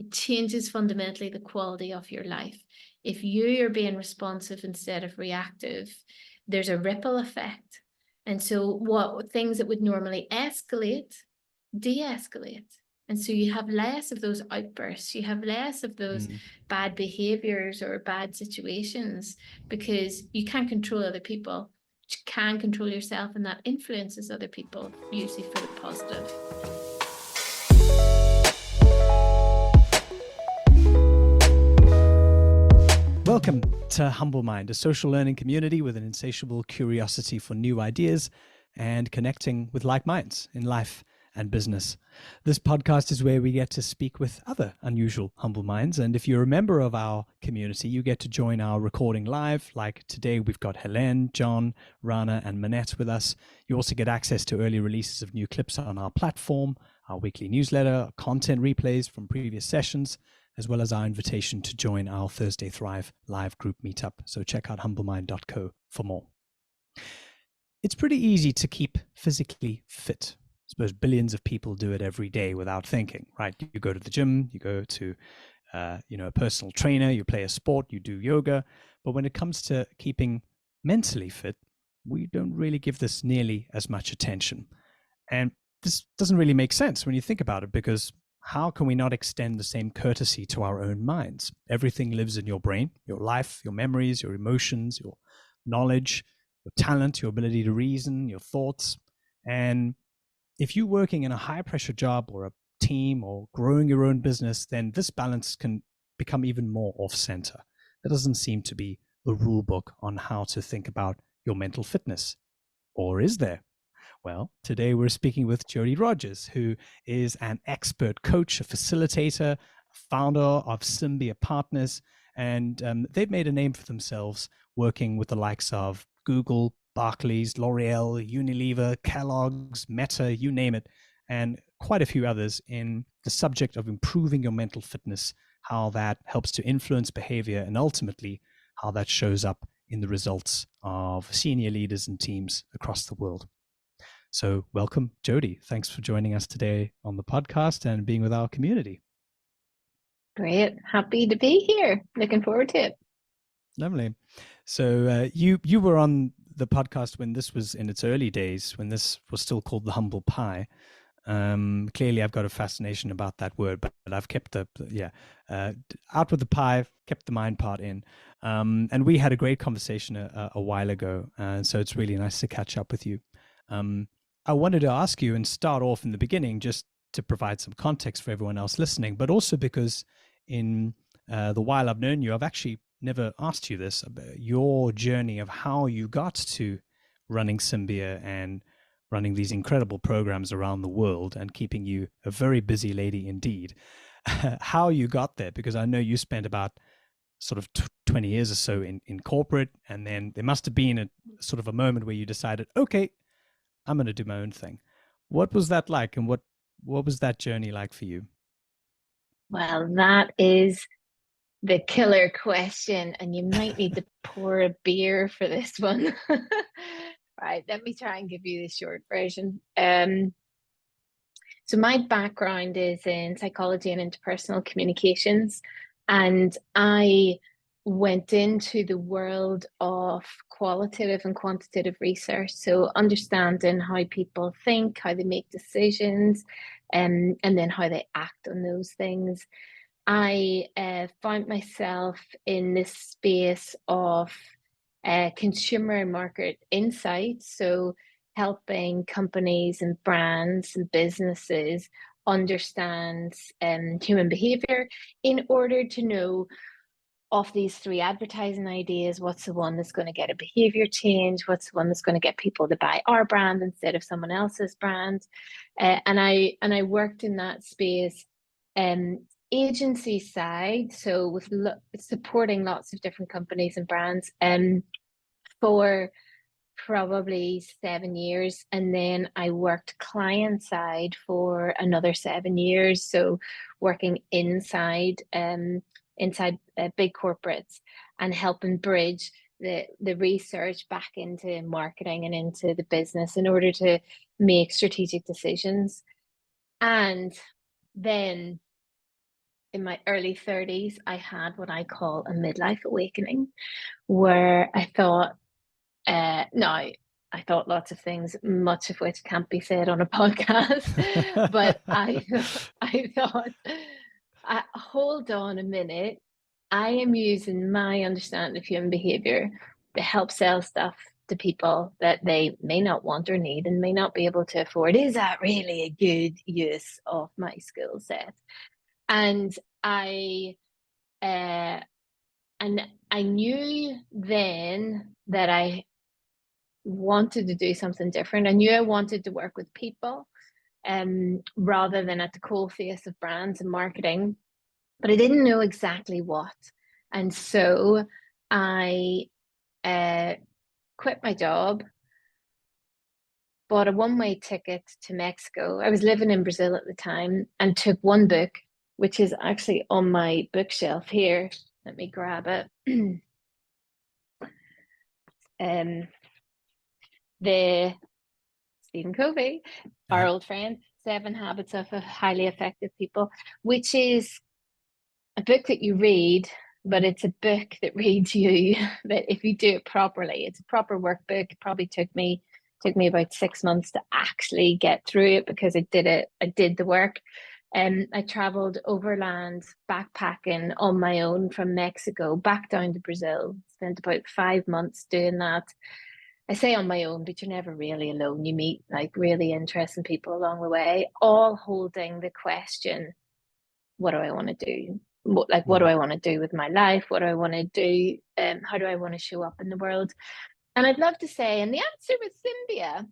it changes fundamentally the quality of your life. If you are being responsive instead of reactive, there's a ripple effect. And so what things that would normally escalate, de-escalate. And so you have less of those outbursts, you have less of those bad behaviors or bad situations, because you can't control other people. You can control yourself, and that influences other people, usually for the positive. Welcome to Humble Mind, a social learning community with an insatiable curiosity for new ideas and connecting with like minds in life and business. This podcast is where we get to speak with other unusual humble minds. And if you're a member of our community, you get to join our recording live. Like today, we've got Helene, John, Rana, and Manette with us. You also get access to early releases of new clips on our platform, our weekly newsletter, content replays from previous sessions, as well as our invitation to join our Thursday Thrive live group meetup. So check out humblemind.co for more. It's pretty easy to keep physically fit. I suppose billions of people do it every day without thinking, right? You go to the gym, you go to a personal trainer, you play a sport, you do yoga. But when it comes to keeping mentally fit, we don't really give this nearly as much attention. And this doesn't really make sense when you think about it, because how can we not extend the same courtesy to our own minds? Everything lives in your brain, your life, your memories, your emotions, your knowledge, your talent, your ability to reason, your thoughts. And if you're working in a high pressure job or a team or growing your own business, then this balance can become even more off center. There doesn't seem to be a rule book on how to think about your mental fitness. Or is there? Well, today we're speaking with Jodie Rogers, who is an expert coach, a facilitator, founder of Symbia Partners, and they've made a name for themselves working with the likes of Google, Barclays, L'Oreal, Unilever, Kellogg's, Meta, you name it, and quite a few others in the subject of improving your mental fitness, how that helps to influence behavior, and ultimately how that shows up in the results of senior leaders and teams across the world. So welcome, Jodie. Thanks for joining us today on the podcast and being with our community. Great. Happy to be here. Looking forward to it. Lovely. So you were on the podcast when this was in its early days, when this was still called the Humble Pie. Clearly, I've got a fascination about that word, but I've kept out with the pie, kept the mind part in. And we had a great conversation a while ago. So it's really nice to catch up with you. I wanted to ask you and start off in the beginning just to provide some context for everyone else listening, but also because in the while I've known you, I've actually never asked you this, about your journey of how you got to running Symbia and running these incredible programs around the world and keeping you a very busy lady indeed. How you got there, because I know you spent about sort of 20 years or so in corporate, and then there must have been a sort of a moment where you decided, okay, I'm going to do my own thing. What was that like, and what was that journey like for you? Well, that is the killer question, and you might need to pour a beer for this one. Right, let me try and give you the short version. So my background is in psychology and interpersonal communications, and I went into the world of qualitative and quantitative research. So understanding how people think, how they make decisions, and then how they act on those things. I found myself in this space of consumer market insights, so helping companies and brands and businesses understand human behavior in order to know of these three advertising ideas, what's the one that's going to get a behavior change, what's the one that's going to get people to buy our brand instead of someone else's brand. And I worked in that space agency side, so with supporting lots of different companies and brands for probably 7 years, and then I worked client side for another 7 years, so working inside big corporates and helping bridge the research back into marketing and into the business in order to make strategic decisions. And then in my early 30s, I had what I call a midlife awakening, where I thought, no, I thought lots of things, much of which can't be said on a podcast. But I thought, hold on a minute. I am using my understanding of human behavior to help sell stuff to people that they may not want or need and may not be able to afford. Is that really a good use of my skill set? And I uh, and I knew then that I wanted to do something different. I knew I wanted to work with people, rather than at the coal face of brands and marketing, but I didn't know exactly what. And so I quit my job, bought a one-way ticket to Mexico. I was living in Brazil at the time, and took one book, which is actually on my bookshelf here. Let me grab it. The Stephen Covey, our old friend, 7 Habits of Highly Effective People, which is a book that you read, but it's a book that reads you. That if you do it properly, it's a proper workbook. It probably took me about 6 months to actually get through it, because I did the work. And I traveled overland backpacking on my own from Mexico back down to Brazil. Spent about 5 months doing that. I say on my own, but you're never really alone. You meet like really interesting people along the way, all holding the question, what do I want to do? What do I want to do with my life? What do I want to do? How do I want to show up in the world? And I'd love to say, and the answer was Symbia.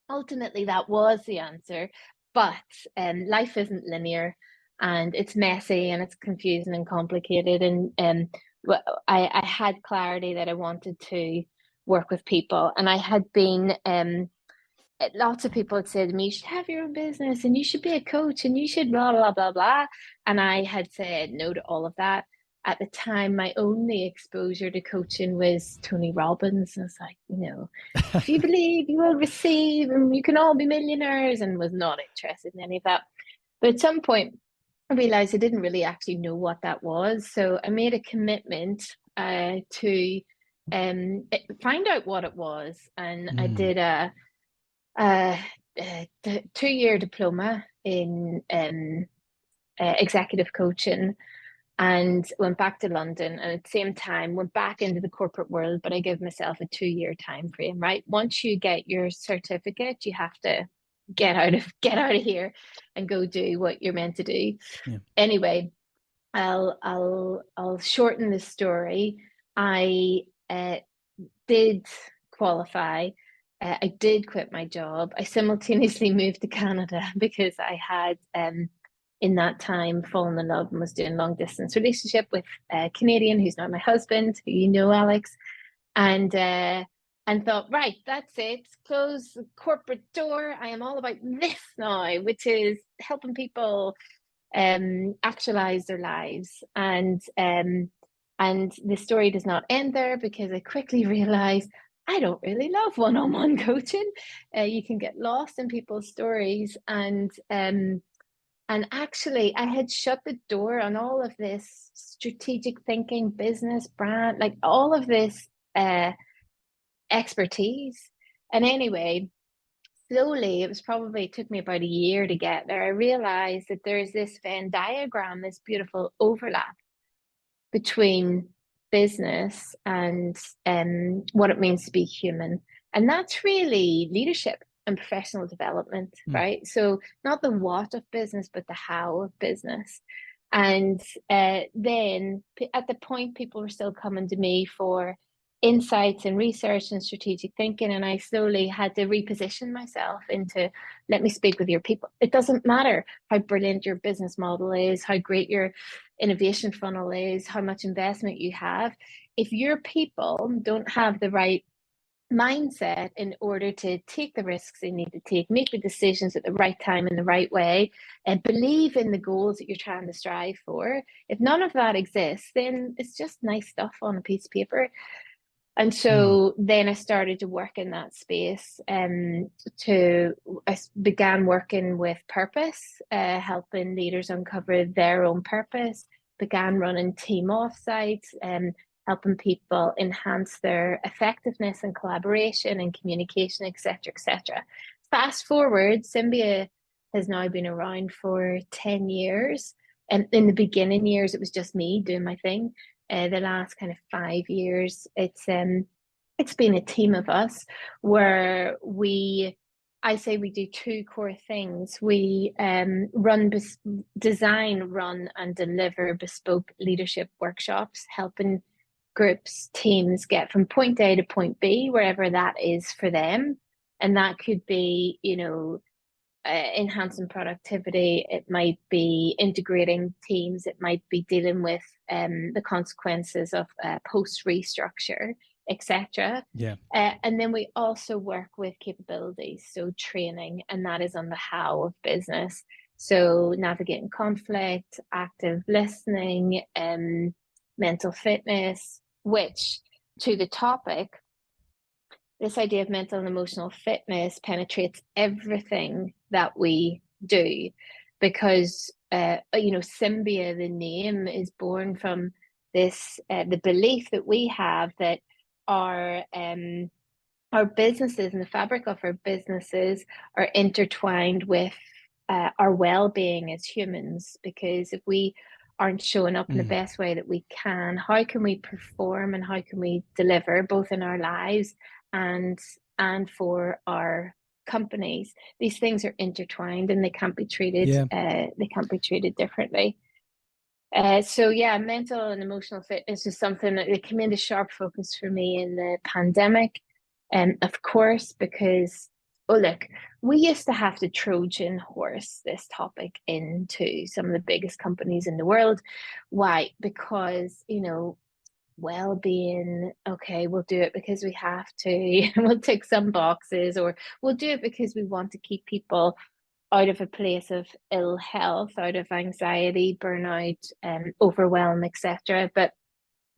Ultimately, that was the answer. But life isn't linear, and it's messy, and it's confusing and complicated. And I had clarity that I wanted to work with people, and I had been lots of people had said to me, you should have your own business and you should be a coach and you should blah blah blah blah. And I had said no to all of that. At the time, my only exposure to coaching was Tony Robbins. And it's like, if you believe, you will receive, and you can all be millionaires, and was not interested in any of that. But at some point, I realized I didn't really actually know what that was. So I made a commitment to find out what it was. And I did a 2-year diploma in executive coaching, and went back to London, and at the same time went back into the corporate world, but I gave myself a 2-year time frame. Right, once you get your certificate, you have to get out of here and go do what you're meant to do. Anyway, I'll shorten the story. I did qualify. I did quit my job. I simultaneously moved to Canada because I had, in that time, fallen in love and was doing long distance relationship with a Canadian who's now my husband, who you know, Alex, and thought, right, that's it. Close the corporate door. I am all about this now, which is helping people actualize their lives. And the story does not end there, because I quickly realized I don't really love one-on-one coaching. You can get lost in people's stories, and actually I had shut the door on all of this strategic thinking, business, brand, like all of this expertise. And anyway, slowly, it took me about a year to get there. I realized that there's this Venn diagram, this beautiful overlap between business and what it means to be human. And that's really leadership and professional development, right? So not the what of business, but the how of business. And then at the point, people were still coming to me for insights and research and strategic thinking. And I slowly had to reposition myself into, let me speak with your people. It doesn't matter how brilliant your business model is, how great your innovation funnel is, how much investment you have. If your people don't have the right mindset in order to take the risks they need to take, make the decisions at the right time in the right way, and believe in the goals that you're trying to strive for, if none of that exists, then it's just nice stuff on a piece of paper. And so then I started to work in that space. I began working with purpose, helping leaders uncover their own purpose, began running team offsites, and helping people enhance their effectiveness and collaboration and communication, etc., etc. Fast forward, Symbia has now been around for 10 years. And in the beginning years, it was just me doing my thing. The last kind of 5 years, it's been a team of us where I say we do two core things. We design, run, and deliver bespoke leadership workshops, helping groups, teams get from point A to point B, wherever that is for them. And that could be, enhancing productivity. It might be integrating teams. It might be dealing with the consequences of post restructure, etc. Yeah. And then we also work with capabilities, so training, and that is on the how of business. So navigating conflict, active listening, mental fitness, which to the topic, this idea of mental and emotional fitness penetrates everything that we do, because Symbia, the name, is born from this the belief that we have that our businesses and the fabric of our businesses are intertwined with our well-being as humans. Because if we aren't showing up in the best way that we can, how can we perform and how can we deliver both in our lives and for our companies? These things are intertwined and they can't be treated differently. So yeah, mental and emotional fitness is something that came into sharp focus for me in the pandemic. And of course, because look, we used to have to Trojan horse this topic into some of the biggest companies in the world. Why? Because, well-being, okay, we'll do it because we have to, we'll tick some boxes, or we'll do it because we want to keep people out of a place of ill health, out of anxiety, burnout, overwhelm, etc. But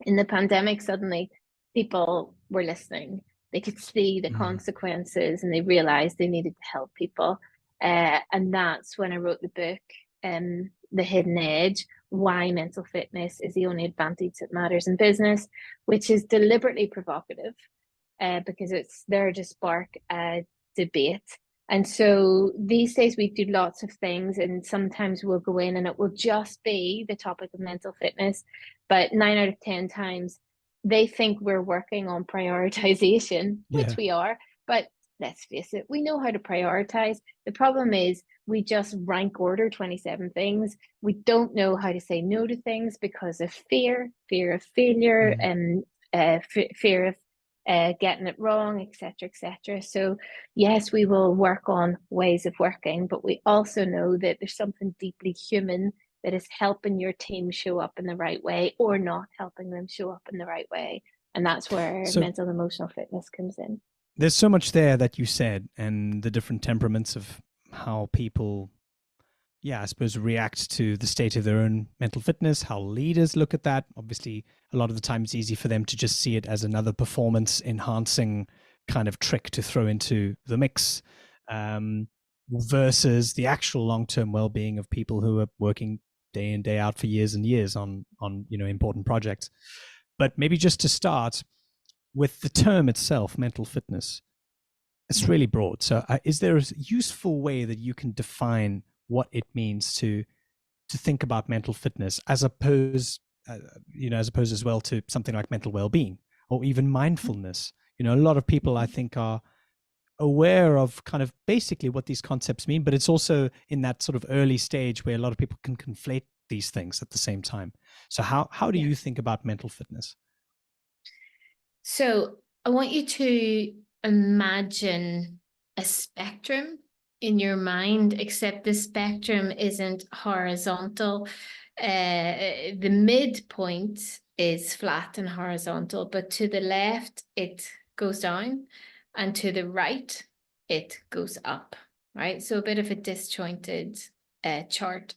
in the pandemic, suddenly people were listening. They could see the consequences and they realized they needed to help people. And that's when I wrote the book, The Hidden Edge, Why Mental Fitness is the Only Advantage That Matters in Business, which is deliberately provocative because it's there to spark a debate. And so these days we do lots of things, and sometimes we'll go in and it will just be the topic of mental fitness. But 9 out of 10 times they think we're working on prioritization, which we are. But let's face it, we know how to prioritize. The problem is we just rank order 27 things. We don't know how to say no to things because of fear of failure, and fear of getting it wrong, etc., etc. So yes, we will work on ways of working, but we also know that there's something deeply human that is helping your team show up in the right way or not helping them show up in the right way. And that's where mental and emotional fitness comes in. There's so much there that you said, and the different temperaments of how people, I suppose, react to the state of their own mental fitness, how leaders look at that. Obviously, a lot of the time it's easy for them to just see it as another performance enhancing kind of trick to throw into the mix, versus the actual long-term well-being of people who are working day in, day out for years and years on important projects. But maybe just to start with the term itself, mental fitness, it's really broad. So is there a useful way that you can define what it means to think about mental fitness as opposed as well to something like mental well-being or even mindfulness? A lot of people, I think, are aware of kind of basically what these concepts mean, but it's also in that sort of early stage where a lot of people can conflate these things at the same time. So how do you think about mental fitness? So I want you to imagine a spectrum in your mind, except the spectrum isn't horizontal. The midpoint is flat and horizontal, but to the left, it goes down, and to the right, it goes up, right? So a bit of a disjointed chart.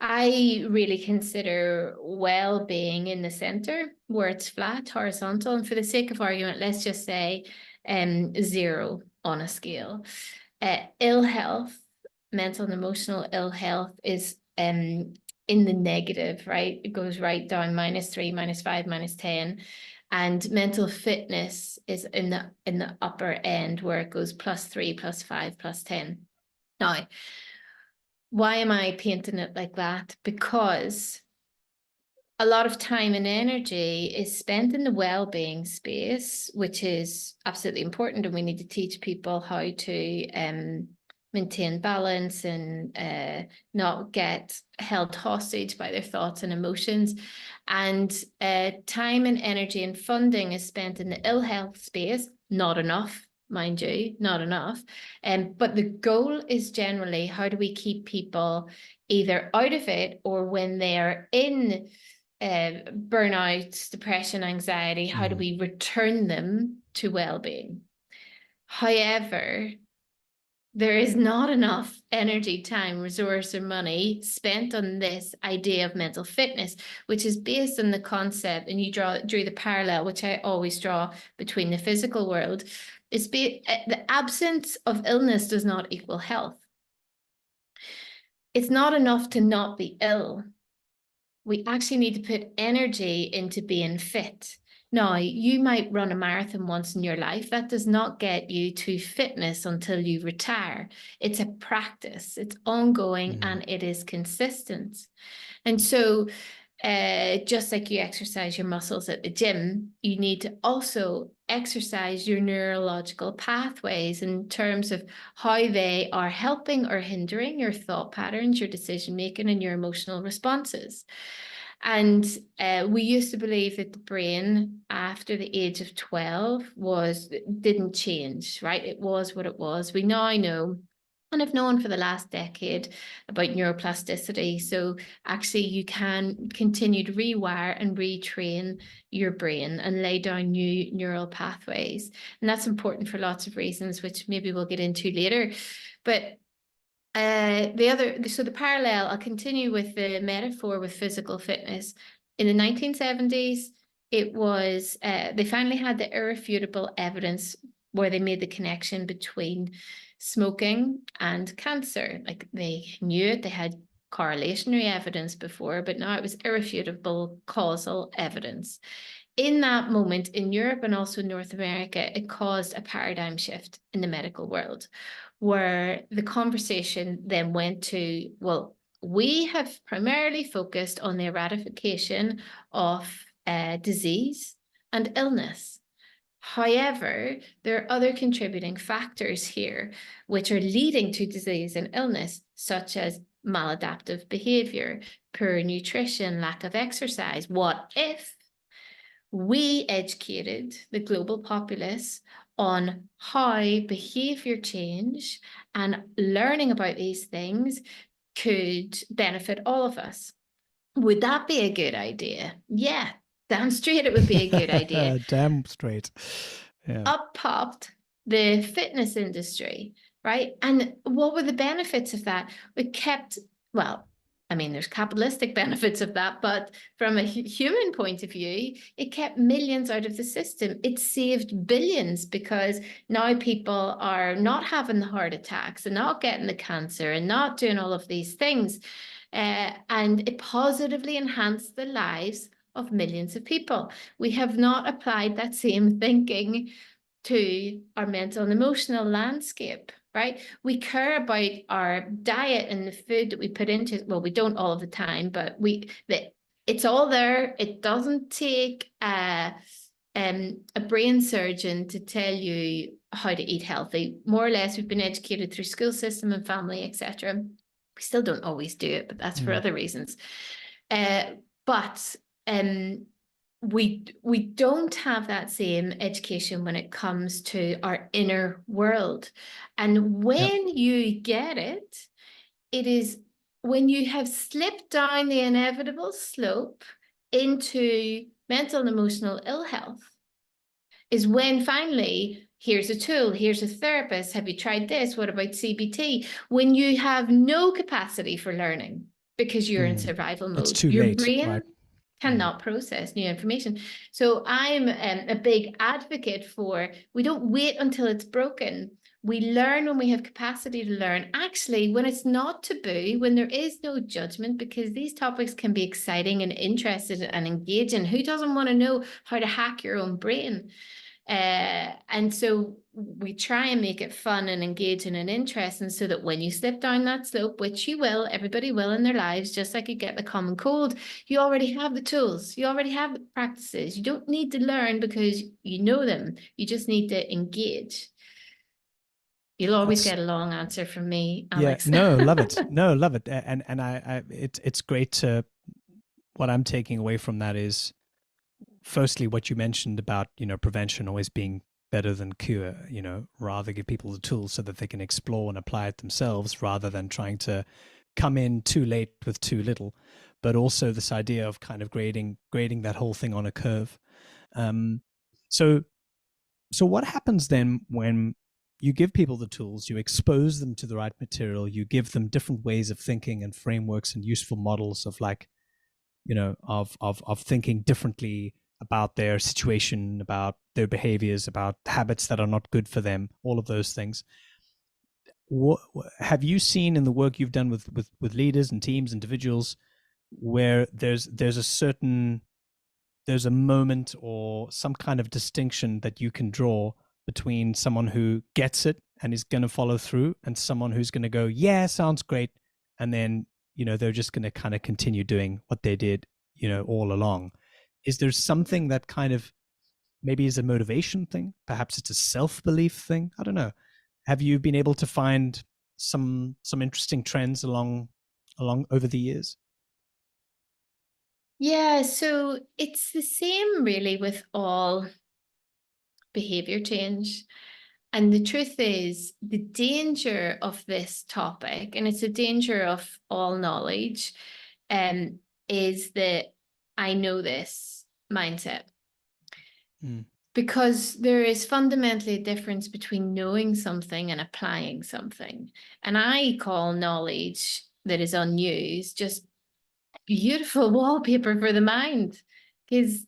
I really consider well-being in the center where it's flat, horizontal, and for the sake of argument, let's just say 0 on a scale. Ill health, mental and emotional ill health is in the negative, right? It goes right down -3, -5, -10. And mental fitness is in the upper end where it goes +3, +5, +10. Now, why am I painting it like that? Because a lot of time and energy is spent in the well-being space, which is absolutely important, and we need to teach people how to maintain balance and not get held hostage by their thoughts and emotions. And time and energy and funding is spent in the ill health space, not enough, mind you, not enough. But the goal is generally, how do we keep people either out of it, or when they're in burnout, depression, anxiety, how do we return them to well-being? However, there is not enough energy, time, resource, or money spent on this idea of mental fitness, which is based on the concept, and you drew the parallel, which I always draw between the physical world, is the absence of illness does not equal health. It's not enough to not be ill. We actually need to put energy into being fit. Now, you might run a marathon once in your life. That does not get you to fitness until you retire. It's a practice, it's ongoing, and it is consistent. And so, just like you exercise your muscles at the gym, you need to also exercise your neurological pathways in terms of how they are helping or hindering your thought patterns, your decision making, and your emotional responses. And we used to believe that the brain after the age of 12 didn't change, right? It was what it was. We now know, and I've known for the last decade, about neuroplasticity. So actually you can continue to rewire and retrain your brain and lay down new neural pathways. And that's important for lots of reasons, which maybe we'll get into later. But the parallel, I'll continue with the metaphor with physical fitness. In the 1970s, it was, they finally had the irrefutable evidence where they made the connection between smoking and cancer. Like, they knew it, they had correlationary evidence before, but now it was irrefutable causal evidence. In that moment in Europe and also in North America, it caused a paradigm shift in the medical world, where the conversation then went to, well, we have primarily focused on the eradication of disease and illness. However, there are other contributing factors here which are leading to disease and illness, such as maladaptive behavior, poor nutrition, lack of exercise. What if we educated the global populace on how behavior change and learning about these things could benefit all of us? Would that be a good idea? Yeah, damn straight it would be a good idea. Damn straight. Yeah. Up popped the fitness industry, right? And what were the benefits of that? We kept, well, I mean, there's capitalistic benefits of that, but from a human point of view, it kept millions out of the system. It saved billions, because now people are not having the heart attacks and not getting the cancer and not doing all of these things. And it positively enhanced the lives of millions of people. We have not applied that same thinking to our mental and emotional landscape, right? We care about our diet and the food that we put into it. Well, we don't all of the time, but it's all there. It doesn't take a brain surgeon to tell you how to eat healthy. More or less, we've been educated through school system and family, etc. We still don't always do it, but that's for other reasons. But we don't have that same education when it comes to our inner world. And when you get it, it is when you have slipped down the inevitable slope into mental and emotional ill health, is when finally, here's a tool, here's a therapist, have you tried this? What about CBT? When you have no capacity for learning, because you're in survival It's mode. too Your late, brain right? cannot process new information. So I'm a big advocate for, we don't wait until it's broken. We learn when we have capacity to learn. Actually, when it's not taboo, when there is no judgment, because these topics can be exciting and interesting and engaging. Who doesn't want to know how to hack your own brain? And so we try and make it fun and engaging and interesting, so that when you slip down that slope, which you will, everybody will in their lives, just like you get the common cold, you already have the tools, you already have the practices. You don't need to learn because you know them. You just need to engage. You'll always get a long answer from me, Alex. No, love it. No, love it. And it's great to, what I'm taking away from that is, firstly, what you mentioned about, prevention always being better than cure, rather give people the tools so that they can explore and apply it themselves, rather than trying to come in too late with too little. But also this idea of kind of grading that whole thing on a curve. So what happens then when you give people the tools, you expose them to the right material, you give them different ways of thinking and frameworks and useful models of, like, of thinking differently about their situation, about their behaviors, about habits that are not good for them, all of those things. What have you seen in the work you've done with leaders and teams, individuals, where there's a moment or some kind of distinction that you can draw between someone who gets it and is going to follow through, and someone who's going to go, yeah, sounds great, and then they're just going to kind of continue doing what they did all along? Is there something that kind of maybe is a motivation thing? Perhaps it's a self-belief thing. I don't know. Have you been able to find some interesting trends along over the years? Yeah, so it's the same really with all behavior change. And the truth is, the danger of this topic, and it's a danger of all knowledge, is that I know this mindset. Because there is fundamentally a difference between knowing something and applying something. And I call knowledge that is unused just beautiful wallpaper for the mind. Because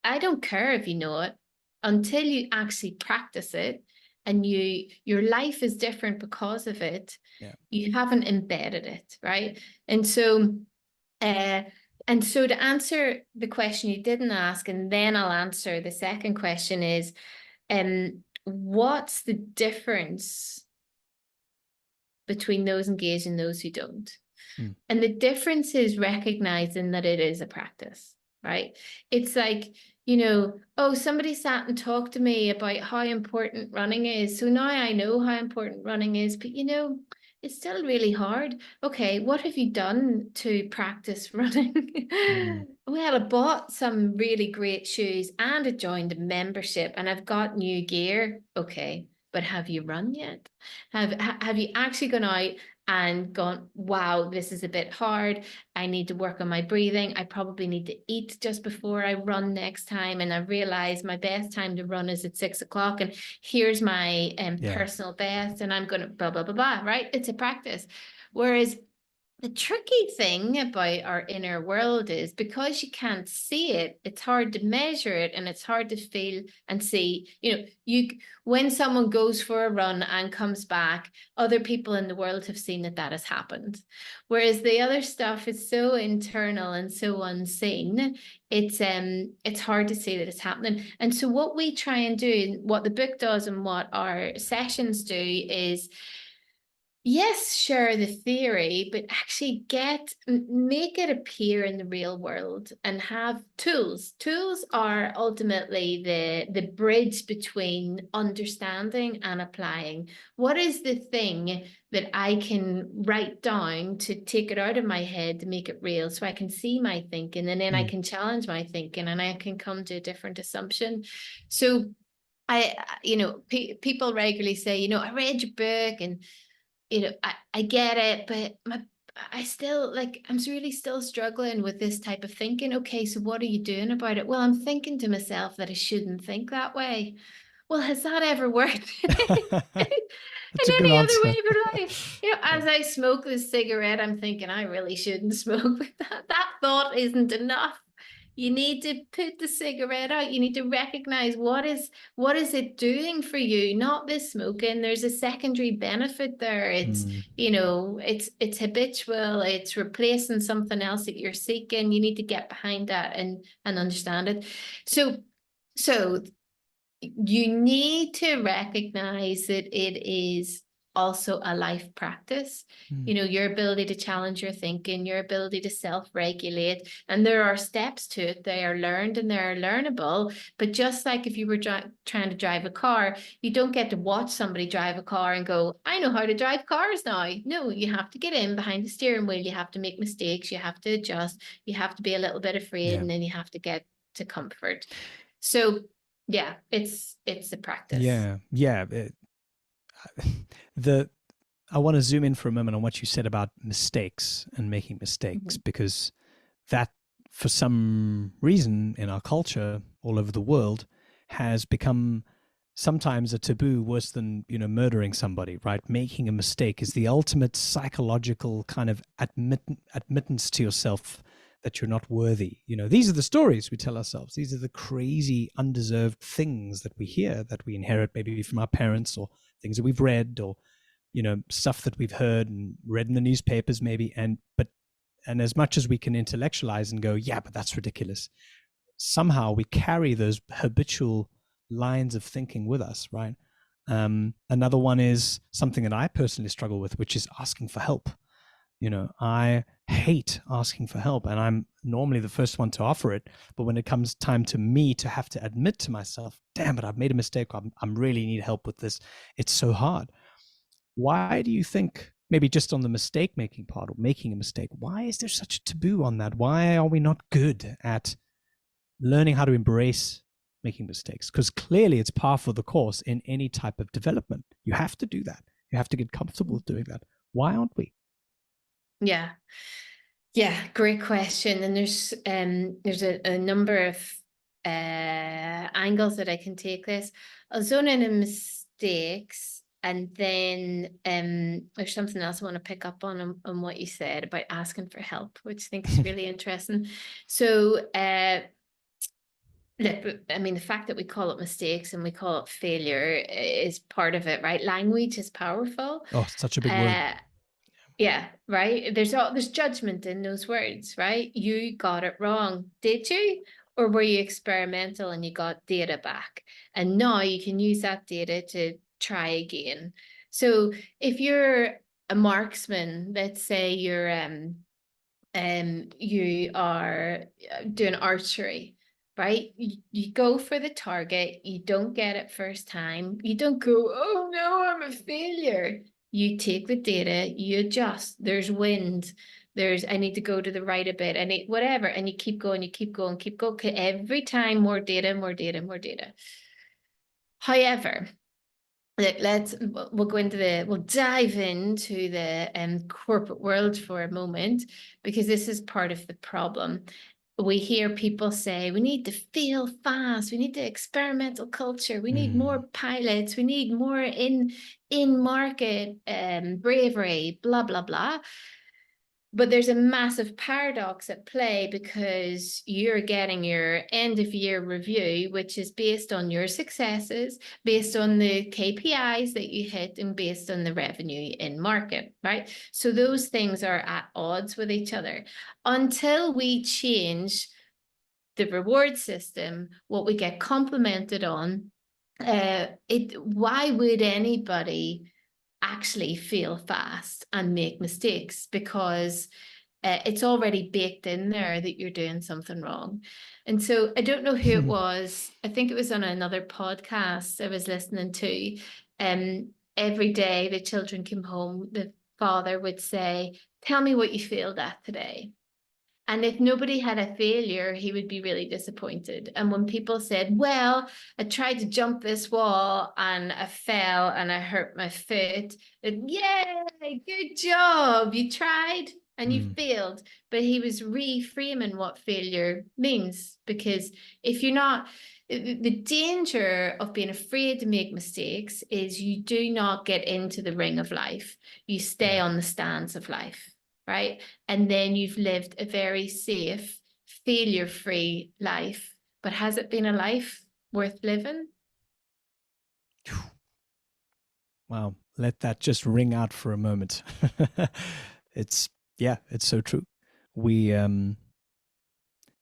I don't care if you know it until you actually practice it, and your life is different because of it. Yeah. You haven't embedded it, right? And so to answer the question you didn't ask, and then I'll answer the second question, is what's the difference between those engaged and those who don't? And the difference is recognizing that it is a practice, right? It's like, oh, somebody sat and talked to me about how important running is. So now I know how important running is, but it's still really hard. Okay, what have you done to practice running? Well, I bought some really great shoes and I joined a membership and I've got new gear. Okay, but have you run yet? Have you actually gone out and gone, wow, this is a bit hard. I need to work on my breathing. I probably need to eat just before I run next time. And I realize my best time to run is at 6 o'clock. And here's my personal best. And I'm going to blah, blah, blah, blah, right? It's a practice. Whereas the tricky thing about our inner world is, because you can't see it, it's hard to measure it, and it's hard to feel and see. When someone goes for a run and comes back, other people in the world have seen that has happened. Whereas the other stuff is so internal and so unseen, it's hard to see that it's happening. And so what we try and do, what the book does and what our sessions do, is, yes, share the theory, but actually make it appear in the real world and have tools. Tools are ultimately the bridge between understanding and applying. What is the thing that I can write down to take it out of my head to make it real, so I can see my thinking, and then I can challenge my thinking and I can come to a different assumption. So people regularly say, I read your book and I get it, but I'm really still struggling with this type of thinking. Okay, so what are you doing about it? Well, I'm thinking to myself that I shouldn't think that way. well, has that ever worked in That's a good any other way answer. of life? As I smoke this cigarette, I'm thinking I really shouldn't smoke, but that thought isn't enough. You need to put the cigarette out. You need to recognize what is it doing for you, not the smoking. There's a secondary benefit there. It's, Mm, it's habitual, it's replacing something else that you're seeking. You need to get behind that and understand it. So you need to recognize that it is also a life practice. mm. Your ability to challenge your thinking, your ability to self-regulate, and there are steps to it. They are learned and they're learnable. But just like if you were trying to drive a car, you don't get to watch somebody drive a car and go, I know how to drive cars now. No, you have to get in behind the steering wheel. You have to make mistakes. You have to adjust. You have to be a little bit afraid, Yeah. and then you have to get to comfort. So yeah, it's a practice. Yeah. The I want to zoom in for a moment on what you said about mistakes and making mistakes, because that, for some reason in our culture all over the world, has become sometimes a taboo worse than, murdering somebody, right? Making a mistake is the ultimate psychological kind of admittance to yourself that you're not worthy. These are the stories we tell ourselves. These are the crazy, undeserved things that we hear, that we inherit maybe from our parents, or things that we've read, or stuff that we've heard and read in the newspapers maybe. And as much as we can intellectualize and go, yeah, but that's ridiculous, somehow we carry those habitual lines of thinking with us, right? Another one is something that I personally struggle with, which is asking for help. I hate asking for help, and I'm normally the first one to offer it. But when it comes time to me to have to admit to myself, damn it, I've made a mistake, I'm really need help with this, it's so hard. Why do you think, maybe just on the mistake making part, or making a mistake, why is there such a taboo on that? Why are we not good at learning how to embrace making mistakes? Because clearly it's par for the course in any type of development. You have to do that. You have to get comfortable doing that. Why aren't we? Yeah. Yeah, great question. And there's a number of angles that I can take this. I'll zone in on mistakes, and then there's something else I want to pick up on what you said about asking for help, which I think is really interesting. So look, I mean, the fact that we call it mistakes and we call it failure is part of it, right? Language is powerful. Oh, such a big word. Yeah, right. There's judgment in those words, right? You got it wrong, did you? Or were you experimental and you got data back? And now you can use that data to try again. So if you're a marksman, let's say you are doing archery, right? You go for the target, you don't get it first time, you don't go, oh no, I'm a failure. You take the data, you adjust, there's wind, I need to go to the right a bit, I need whatever, and you keep going, keep going. Every time more data, more data, more data. However, we'll dive into the corporate world for a moment, because this is part of the problem. We hear people say we need to fail fast, we need the experimental culture, we need more pilots, we need more in market bravery, blah blah blah. But there's a massive paradox at play, because you're getting your end of year review, which is based on your successes, based on the KPIs that you hit, and based on the revenue in market, right? So those things are at odds with each other. Until we change the reward system, what we get complimented on, why would anybody actually fail fast and make mistakes? Because it's already baked in there that you're doing something wrong. And so I don't know who it was. I think it was on another podcast I was listening to. Every day the children came home, the father would say, tell me what you failed at today. And if nobody had a failure, he would be really disappointed. And when people said, well, I tried to jump this wall and I fell and I hurt my foot, yay, good job, you tried and you failed, but he was reframing what failure means. Because if you're not, the danger of being afraid to make mistakes is you do not get into the ring of life. You stay on the stands of life, right? And then you've lived a very safe, failure-free life. But has it been a life worth living? Wow. Let that just ring out for a moment. It's so true. We and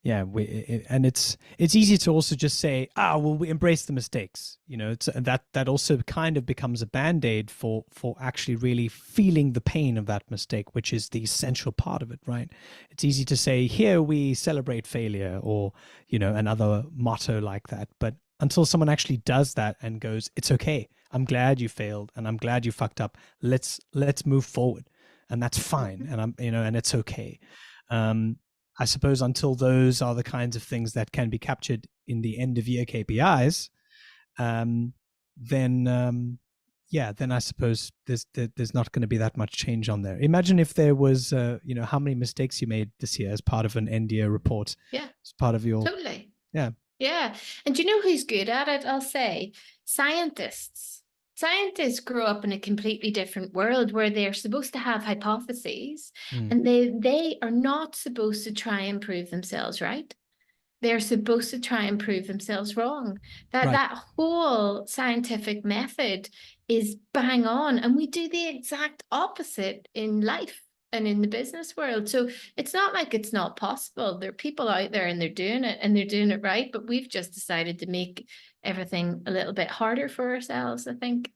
it's easy to also just say, well, we embrace the mistakes. It's that also kind of becomes a band-aid for actually really feeling the pain of that mistake, which is the essential part of it, right? It's easy to say, here we celebrate failure, or another motto like that, but until someone actually does that and goes, it's okay, I'm glad you failed and I'm glad you fucked up, let's move forward, and that's fine, and and it's okay. I suppose until those are the kinds of things that can be captured in the end of year KPIs, then I suppose there's not going to be that much change on there. Imagine if there was, how many mistakes you made this year as part of an end year report. Yeah, as part of your totally. Yeah. Yeah. And do you know who's good at it? I'll say scientists. Scientists grow up in a completely different world where they're supposed to have hypotheses, and they are not supposed to try and prove themselves right. They're supposed to try and prove themselves wrong. That whole scientific method is bang on, and we do the exact opposite in life and in the business world. So it's not like it's not possible. There are people out there and they're doing it right, but we've just decided to make everything a little bit harder for ourselves, I think.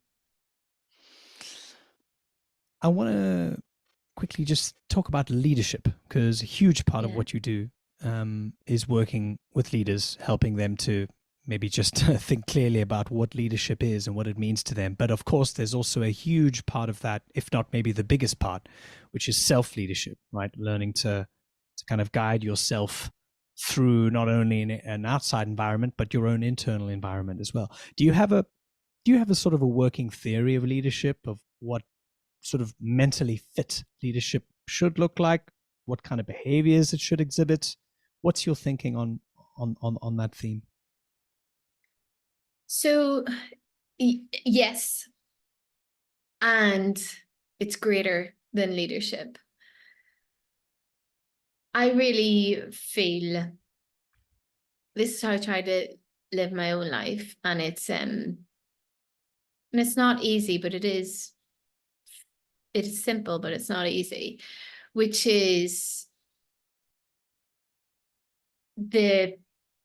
I want to quickly just talk about leadership, because a huge part of what you do is working with leaders, helping them to maybe just think clearly about what leadership is and what it means to them. But of course, there's also a huge part of that, if not maybe the biggest part, which is self-leadership, right? Learning to kind of guide yourself through not only an outside environment, but your own internal environment as well. Do you have a sort of a working theory of leadership, of what sort of mentally fit leadership should look like, what kind of behaviors it should exhibit? What's your thinking on that theme? So, yes, and it's greater than leadership. I really feel this is how I try to live my own life, and it's not easy, but it is simple, but it's not easy, which is the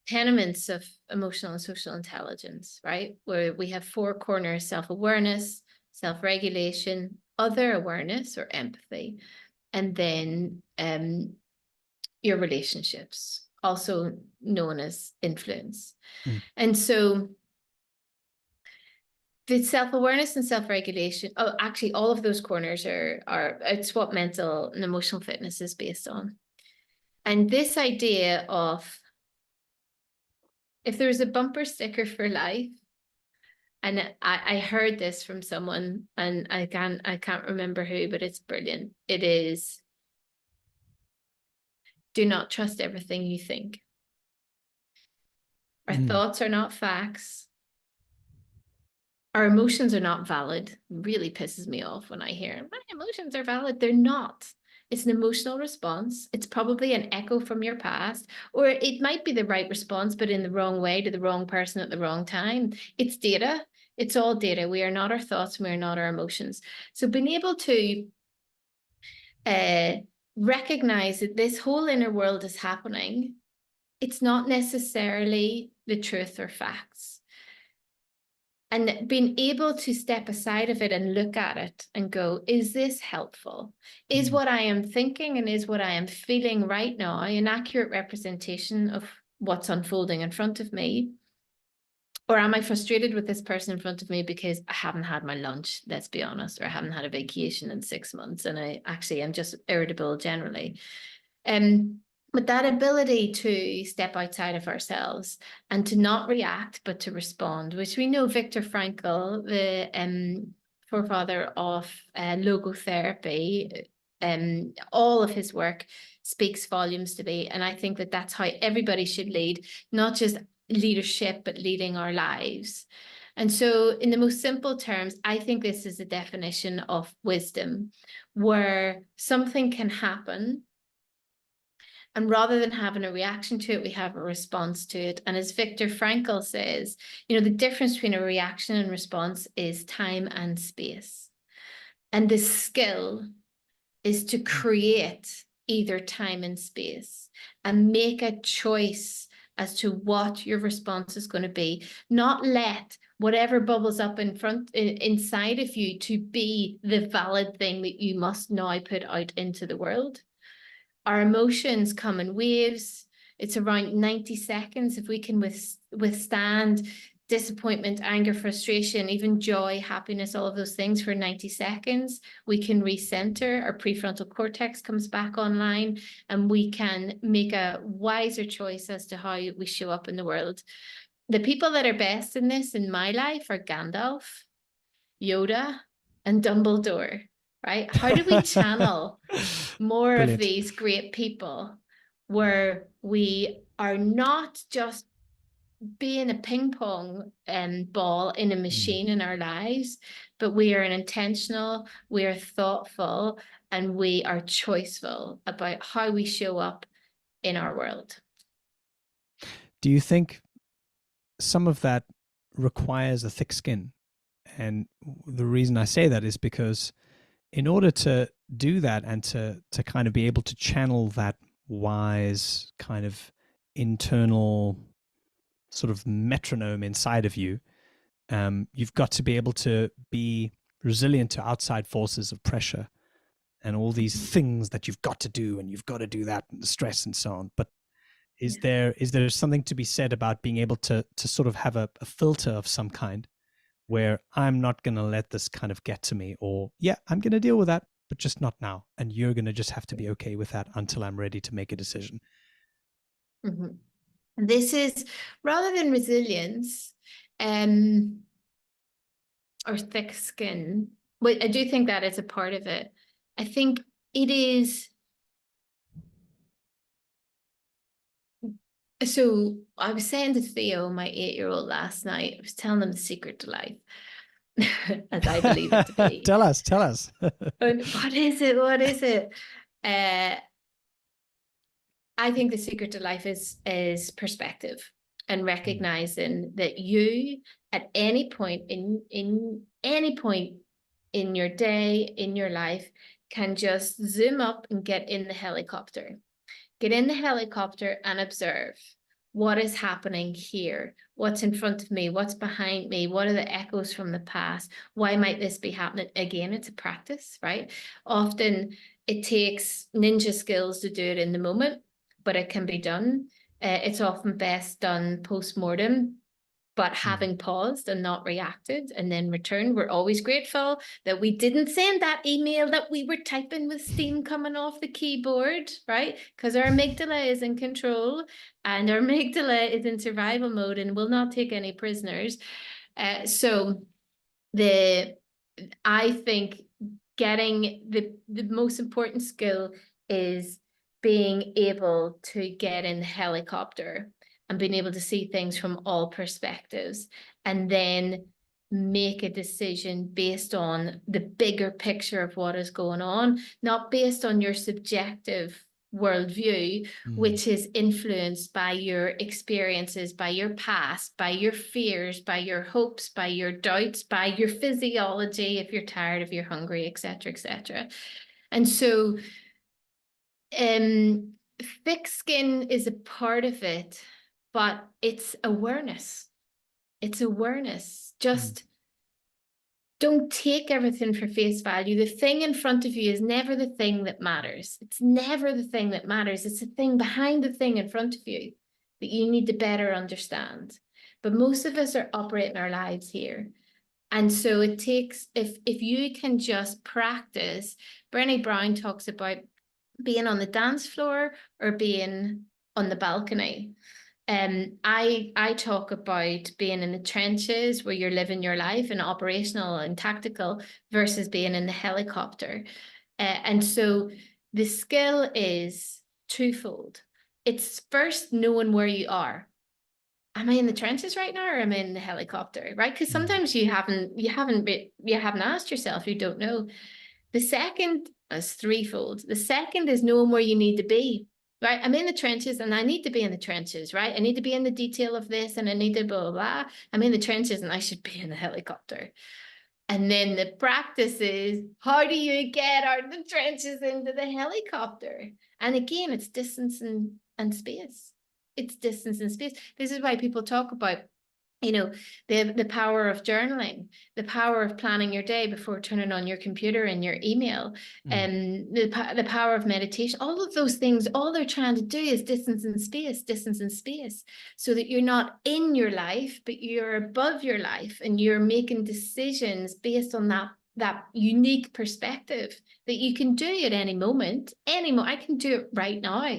tenements of emotional and social intelligence, right? Where we have 4 corners: self-awareness, self-regulation, other awareness or empathy, and then your relationships, also known as influence. And so the self-awareness and self-regulation, actually all of those corners are it's what mental and emotional fitness is based on. And this idea of, if there's a bumper sticker for life, and I heard this from someone, and I can't remember who, but it's brilliant. It is, do not trust everything you think. Our thoughts are not facts. Our emotions are not valid. It really pisses me off when I hear my emotions are valid. They're not. It's an emotional response. It's probably an echo from your past, or it might be the right response, but in the wrong way to the wrong person at the wrong time. It's data. It's all data. We are not our thoughts. We are not our emotions. So being able to recognize that this whole inner world is happening, it's not necessarily the truth or facts. And being able to step aside of it and look at it and go, is this helpful? Is what I am thinking and is what I am feeling right now an accurate representation of what's unfolding in front of me? Or am I frustrated with this person in front of me because I haven't had my lunch, let's be honest, or I haven't had a vacation in 6 months, and I actually am just irritable generally. But that ability to step outside of ourselves and to not react, but to respond, which we know Viktor Frankl, the forefather of logotherapy, all of his work speaks volumes to me. And I think that that's how everybody should lead, not just leadership, but leading our lives. And so in the most simple terms, I think this is a definition of wisdom, where something can happen, and rather than having a reaction to it, we have a response to it. And as Viktor Frankl says, the difference between a reaction and response is time and space. And the skill is to create either time and space and make a choice as to what your response is going to be. Not let whatever bubbles up inside of you to be the valid thing that you must now put out into the world. Our emotions come in waves. It's around 90 seconds. If we can withstand disappointment, anger, frustration, even joy, happiness, all of those things for 90 seconds, we can recenter. Our prefrontal cortex comes back online, and we can make a wiser choice as to how we show up in the world. The people that are best in this in my life are Gandalf, Yoda, and Dumbledore, right? How do we channel more Brilliant. of these great people where we are not just being a ping pong ball in a machine in our lives, but we are intentional, we are thoughtful, and we are choiceful about how we show up in our world. Do you think some of that requires a thick skin? And the reason I say that is because in order to do that and to kind of be able to channel that wise kind of internal sort of metronome inside of you, you've got to be able to be resilient to outside forces of pressure and all these things that you've got to do, and you've got to do that, and the stress and so on. But is there something to be said about being able to sort of have a filter of some kind, where I'm not going to let this kind of get to me, or I'm going to deal with that, but just not now. And you're going to just have to be okay with that until I'm ready to make a decision. Mm-hmm. This is, rather than resilience or thick skin, but I do think that is a part of it. I think it is. So I was saying to Theo, my 8-year-old, last night, I was telling him the secret to life, as I believe it to be. Tell us. And what is it? I think the secret to life is perspective, and recognizing that you, at any point in your day, in your life, can just zoom up and get in the helicopter. Get in the helicopter and observe what is happening here. What's in front of me? What's behind me? What are the echoes from the past? Why might this be happening? Again, it's a practice, right? Often it takes ninja skills to do it in the moment, but it can be done. It's often best done post-mortem, but having paused and not reacted and then returned. We're always grateful that we didn't send that email that we were typing with steam coming off the keyboard, right? Because our amygdala is in control, and our amygdala is in survival mode and will not take any prisoners. So I think getting the most important skill is being able to get in the helicopter and being able to see things from all perspectives, and then make a decision based on the bigger picture of what is going on, not based on your subjective worldview, which is influenced by your experiences, by your past, by your fears, by your hopes, by your doubts, by your physiology, if you're tired, if you're hungry, etc., etc. And so thick skin is a part of it, but it's awareness. It's awareness. Just don't take everything for face value. The thing in front of you is never the thing that matters. It's never the thing that matters. It's the thing behind the thing in front of you that you need to better understand. But most of us are operating our lives here. And so it takes, if you can just practice, Brené Brown talks about being on the dance floor or being on the balcony. I talk about being in the trenches where you're living your life and operational and tactical versus being in the helicopter. And so the skill is twofold. It's first knowing where you are. Am I in the trenches right now, or am I in the helicopter? Right? Because sometimes you haven't asked yourself, you don't know. The second is threefold. The second is knowing where you need to be. Right? I'm in the trenches and I need to be in the trenches, right? I need to be in the detail of this and I need to blah, blah, blah. I'm in the trenches and I should be in the helicopter. And then the practice is, how do you get out of the trenches into the helicopter? And again, it's distance and space. It's distance and space. This is why people talk about, the power of journaling, the power of planning your day before turning on your computer and your email, and the power of meditation. All of those things, all they're trying to do is distance and space, so that you're not in your life, but you're above your life and you're making decisions based on that unique perspective that you can do at any moment. I can do it right now.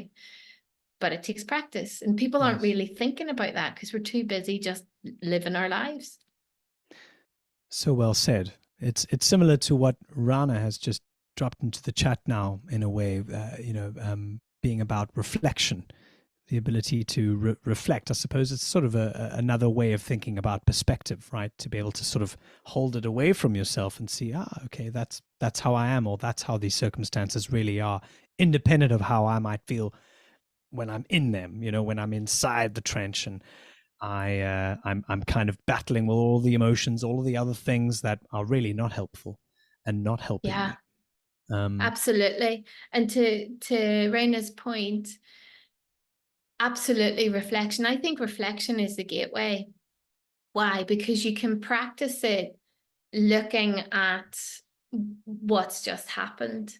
But it takes practice, and people aren't really thinking about that because we're too busy just living our lives. So well said. It's similar to what Rana has just dropped into the chat now, in a way, being about reflection, the ability to reflect. I suppose it's sort of another way of thinking about perspective, right? To be able to sort of hold it away from yourself and see, okay, that's how I am, or that's how these circumstances really are, independent of how I might feel when I'm in them, when I'm inside the trench and I'm kind of battling with all the emotions, all of the other things that are really not helpful and not helping me. Absolutely. And to Raina's point, absolutely reflection. I think reflection is the gateway. Why? Because you can practice it looking at what's just happened.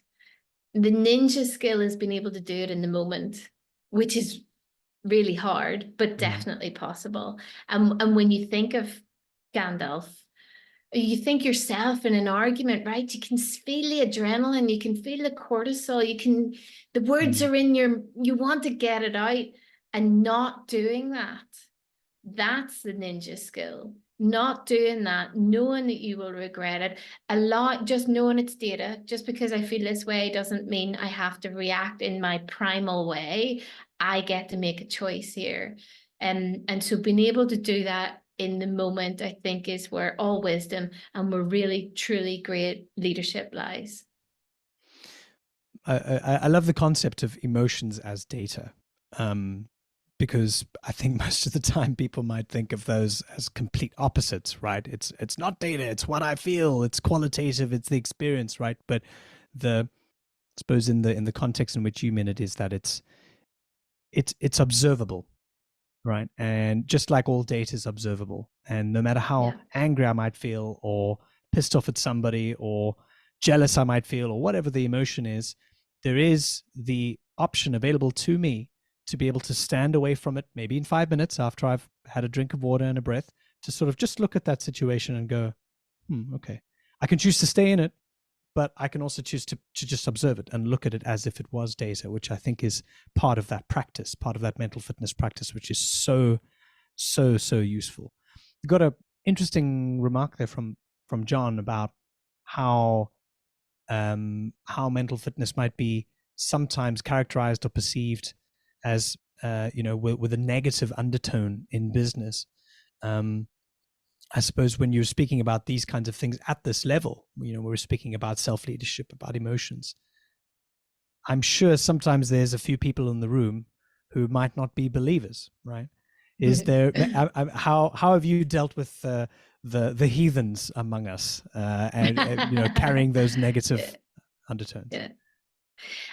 The ninja skill is being able to do it in the moment, which is really hard, but definitely possible. And when you think of Gandalf, you think yourself in an argument, right? You can feel the adrenaline, you can feel the cortisol, the words are you want to get it out, and not doing that. That's the ninja skill. Not doing that, knowing that you will regret it. Just knowing it's data. Just because I feel this way doesn't mean I have to react in my primal way. I get to make a choice here. And so being able to do that in the moment, I think, is where all wisdom and where really, truly great leadership lies. I love the concept of emotions as data. Because I think most of the time people might think of those as complete opposites, right? It's not data, it's what I feel, it's qualitative, it's the experience, right? But I suppose in the context in which you mean it is that it's observable, right? And just like all data is observable, and no matter how angry I might feel, or pissed off at somebody, or jealous I might feel, or whatever the emotion is, there is the option available to me to be able to stand away from it, maybe in 5 minutes after I've had a drink of water and a breath, to sort of just look at that situation and go, okay. I can choose to stay in it, but I can also choose to just observe it and look at it as if it was data, which I think is part of that practice, part of that mental fitness practice, which is so, so, so useful. You got an interesting remark there from John about how mental fitness might be sometimes characterized or perceived as with a negative undertone in business. I suppose when you're speaking about these kinds of things at this level, we're speaking about self-leadership, about emotions. I'm sure sometimes there's a few people in the room who might not be believers, right? Is there? How have you dealt with the heathens among us, and carrying those negative undertones? Yeah.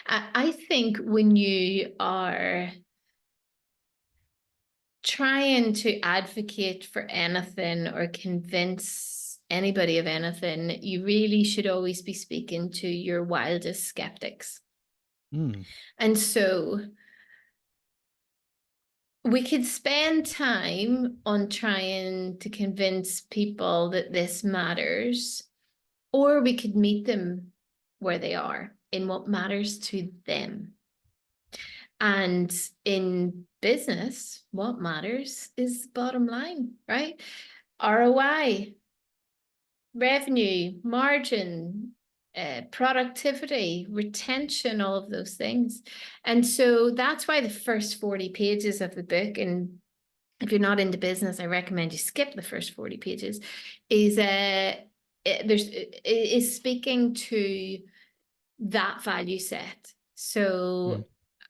I think when you are trying to advocate for anything or convince anybody of anything, you really should always be speaking to your wildest skeptics. And so we could spend time on trying to convince people that this matters, or we could meet them where they are in what matters to them. And in business, what matters is bottom line, right? ROI, revenue, margin, productivity, retention, all of those things. And so that's why the first 40 pages of the book, and if you're not into business, I recommend you skip the first 40 pages, is speaking to that value set. So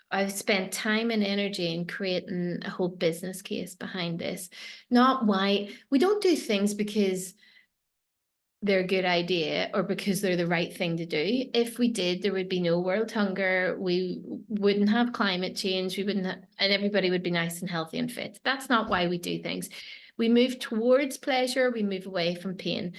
I've spent time and energy in creating a whole business case behind this. Not why we don't do things because they're a good idea or because they're the right thing to do. If we did, there would be no world hunger. We wouldn't have climate change. We wouldn't have, and everybody would be nice and healthy and fit. That's not why we do things. We move towards pleasure. We move away from pain.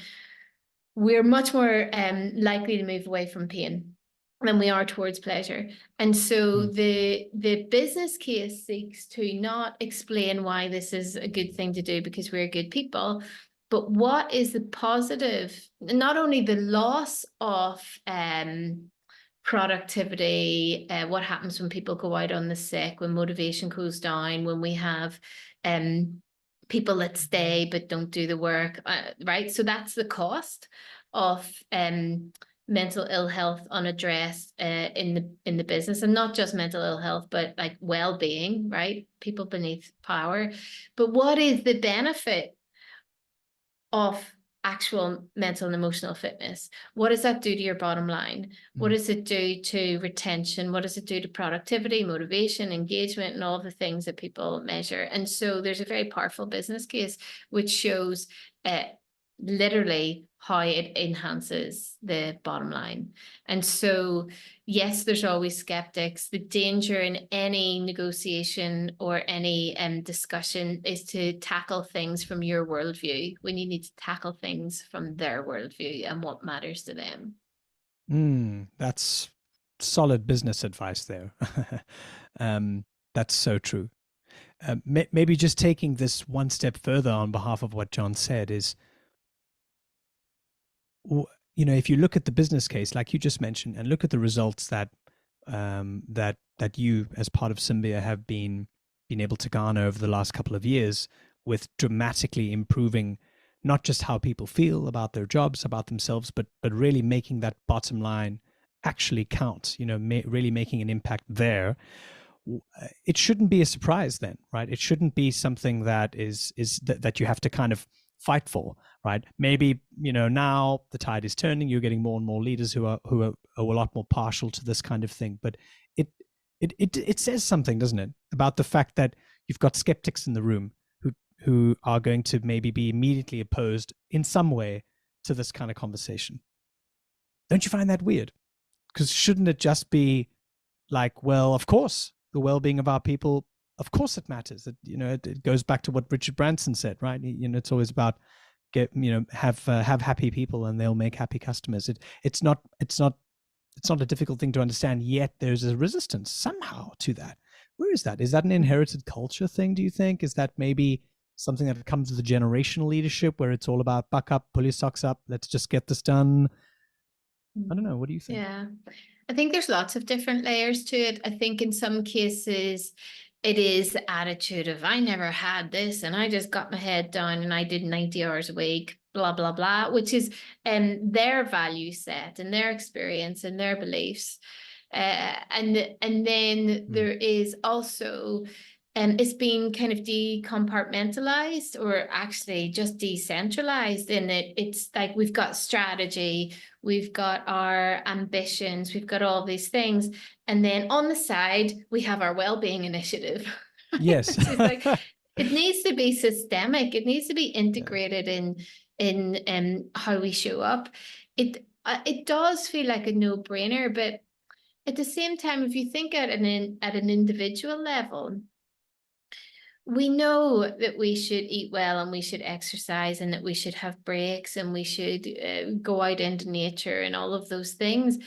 We're much more likely to move away from pain than we are towards pleasure. And so the business case seeks to not explain why this is a good thing to do because we're good people, but what is the positive, not only the loss of productivity, what happens when people go out on the sick, when motivation goes down, when we have people that stay but don't do the work, right? So that's the cost of mental ill health unaddressed in the business, and not just mental ill health, but like well-being, right? People beneath power. But what is the benefit of actual mental and emotional fitness? What does that do to your bottom line? What does it do to retention? What does it do to productivity, motivation, engagement, and all the things that people measure? And so there's a very powerful business case which shows literally how it enhances the bottom line. And so, yes, there's always skeptics. The danger in any negotiation or any discussion is to tackle things from your worldview when you need to tackle things from their worldview and what matters to them. That's solid business advice there. That's so true. Maybe just taking this one step further on behalf of what John said is, you know, if you look at the business case, like you just mentioned, and look at the results that that you, as part of Symbia, have been able to garner over the last couple of years, with dramatically improving not just how people feel about their jobs, about themselves, but really making that bottom line actually count. You know, really making an impact there. It shouldn't be a surprise then, right? It shouldn't be something that that you have to kind of fight for, right? Maybe, you know, now the tide is turning. You're getting more and more leaders who are a lot more partial to this kind of thing. But it says something, doesn't it, about the fact that you've got skeptics in the room who are going to maybe be immediately opposed in some way to this kind of conversation. Don't you find that weird? Because shouldn't it just be like, well, of course, the well-being of our people, of course it matters. It goes back to what Richard Branson said, right? It's always about have happy people and they'll make happy customers. It's not a difficult thing to understand, yet there's a resistance somehow to that. Where is that? Is that an inherited culture thing, do you think? Is that maybe something that comes with the generational leadership where it's all about buck up, pull your socks up, let's just get this done? I don't know. What do you think? Yeah, I think there's lots of different layers to it. I think in some cases it is the attitude of, I never had this and I just got my head down and I did 90 hours a week, blah, blah, blah, which is their value set and their experience and their beliefs. And then there is also, it's being kind of decompartmentalized, or actually just decentralized, in that it's like we've got strategy, we've got our ambitions, we've got all these things. And then on the side, we have our well-being initiative. Yes. Like, it needs to be systemic. It needs to be integrated in how we show up. It does feel like a no-brainer, but at the same time, if you think at an individual level, we know that we should eat well and we should exercise and that we should have breaks and we should go out into nature and all of those things.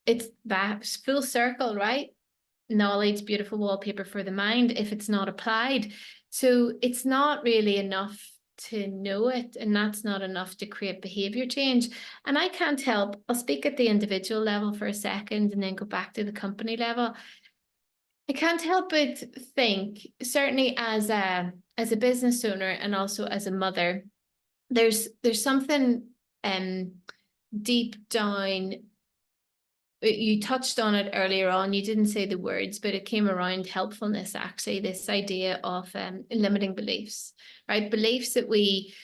It's that full circle, right? Knowledge, beautiful wallpaper for the mind, if it's not applied. So it's not really enough to know it, and that's not enough to create behavior change. And I can't help, I'll speak at the individual level for a second and then go back to the company level. I can't help but think, certainly as a business owner and also as a mother, there's something deep down you touched on it earlier on. You didn't say the words, but it came around helpfulness, actually, this idea of limiting beliefs, right? Beliefs that we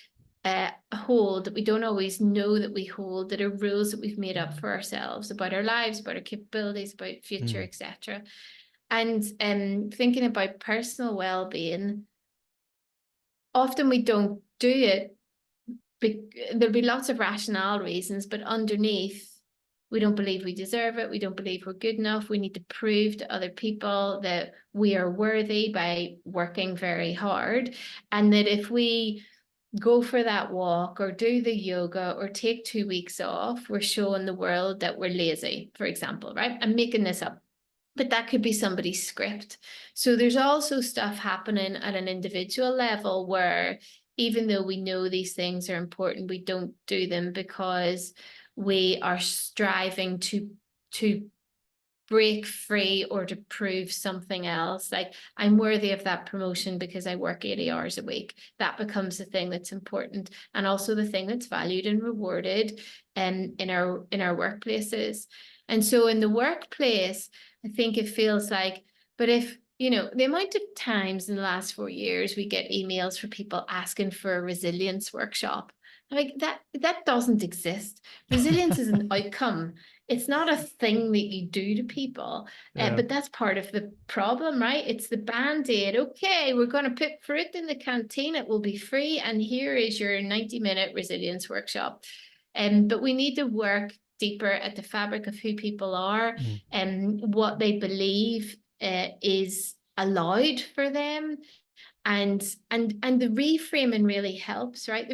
hold, that we don't always know that we hold, that are rules that we've made up for ourselves about our lives, about our capabilities, about future, etc. And thinking about personal well-being, often we don't do it. There'll be lots of rationale reasons, but underneath, we don't believe we deserve it. We don't believe we're good enough. We need to prove to other people that we are worthy by working very hard. And that if we go for that walk or do the yoga or take 2 weeks off, we're showing the world that we're lazy, for example, right? I'm making this up, but that could be somebody's script. So there's also stuff happening at an individual level where even though we know these things are important, we don't do them because we are striving to break free or to prove something else. Like, I'm worthy of that promotion because I work 80 hours a week. That becomes the thing that's important, and also the thing that's valued and rewarded in our workplaces. And so in the workplace, I think it feels like, but if, you know, the amount of times in the last 4 years we get emails from people asking for a resilience workshop, like that doesn't exist. Resilience is an outcome. It's not a thing that you do to people, but that's part of the problem, right? It's the band-aid. Okay, we're going to put fruit in the canteen. It will be free. And here is your 90-minute resilience workshop. But we need to work deeper at the fabric of who people are and what they believe is allowed for them. And the reframing really helps, right?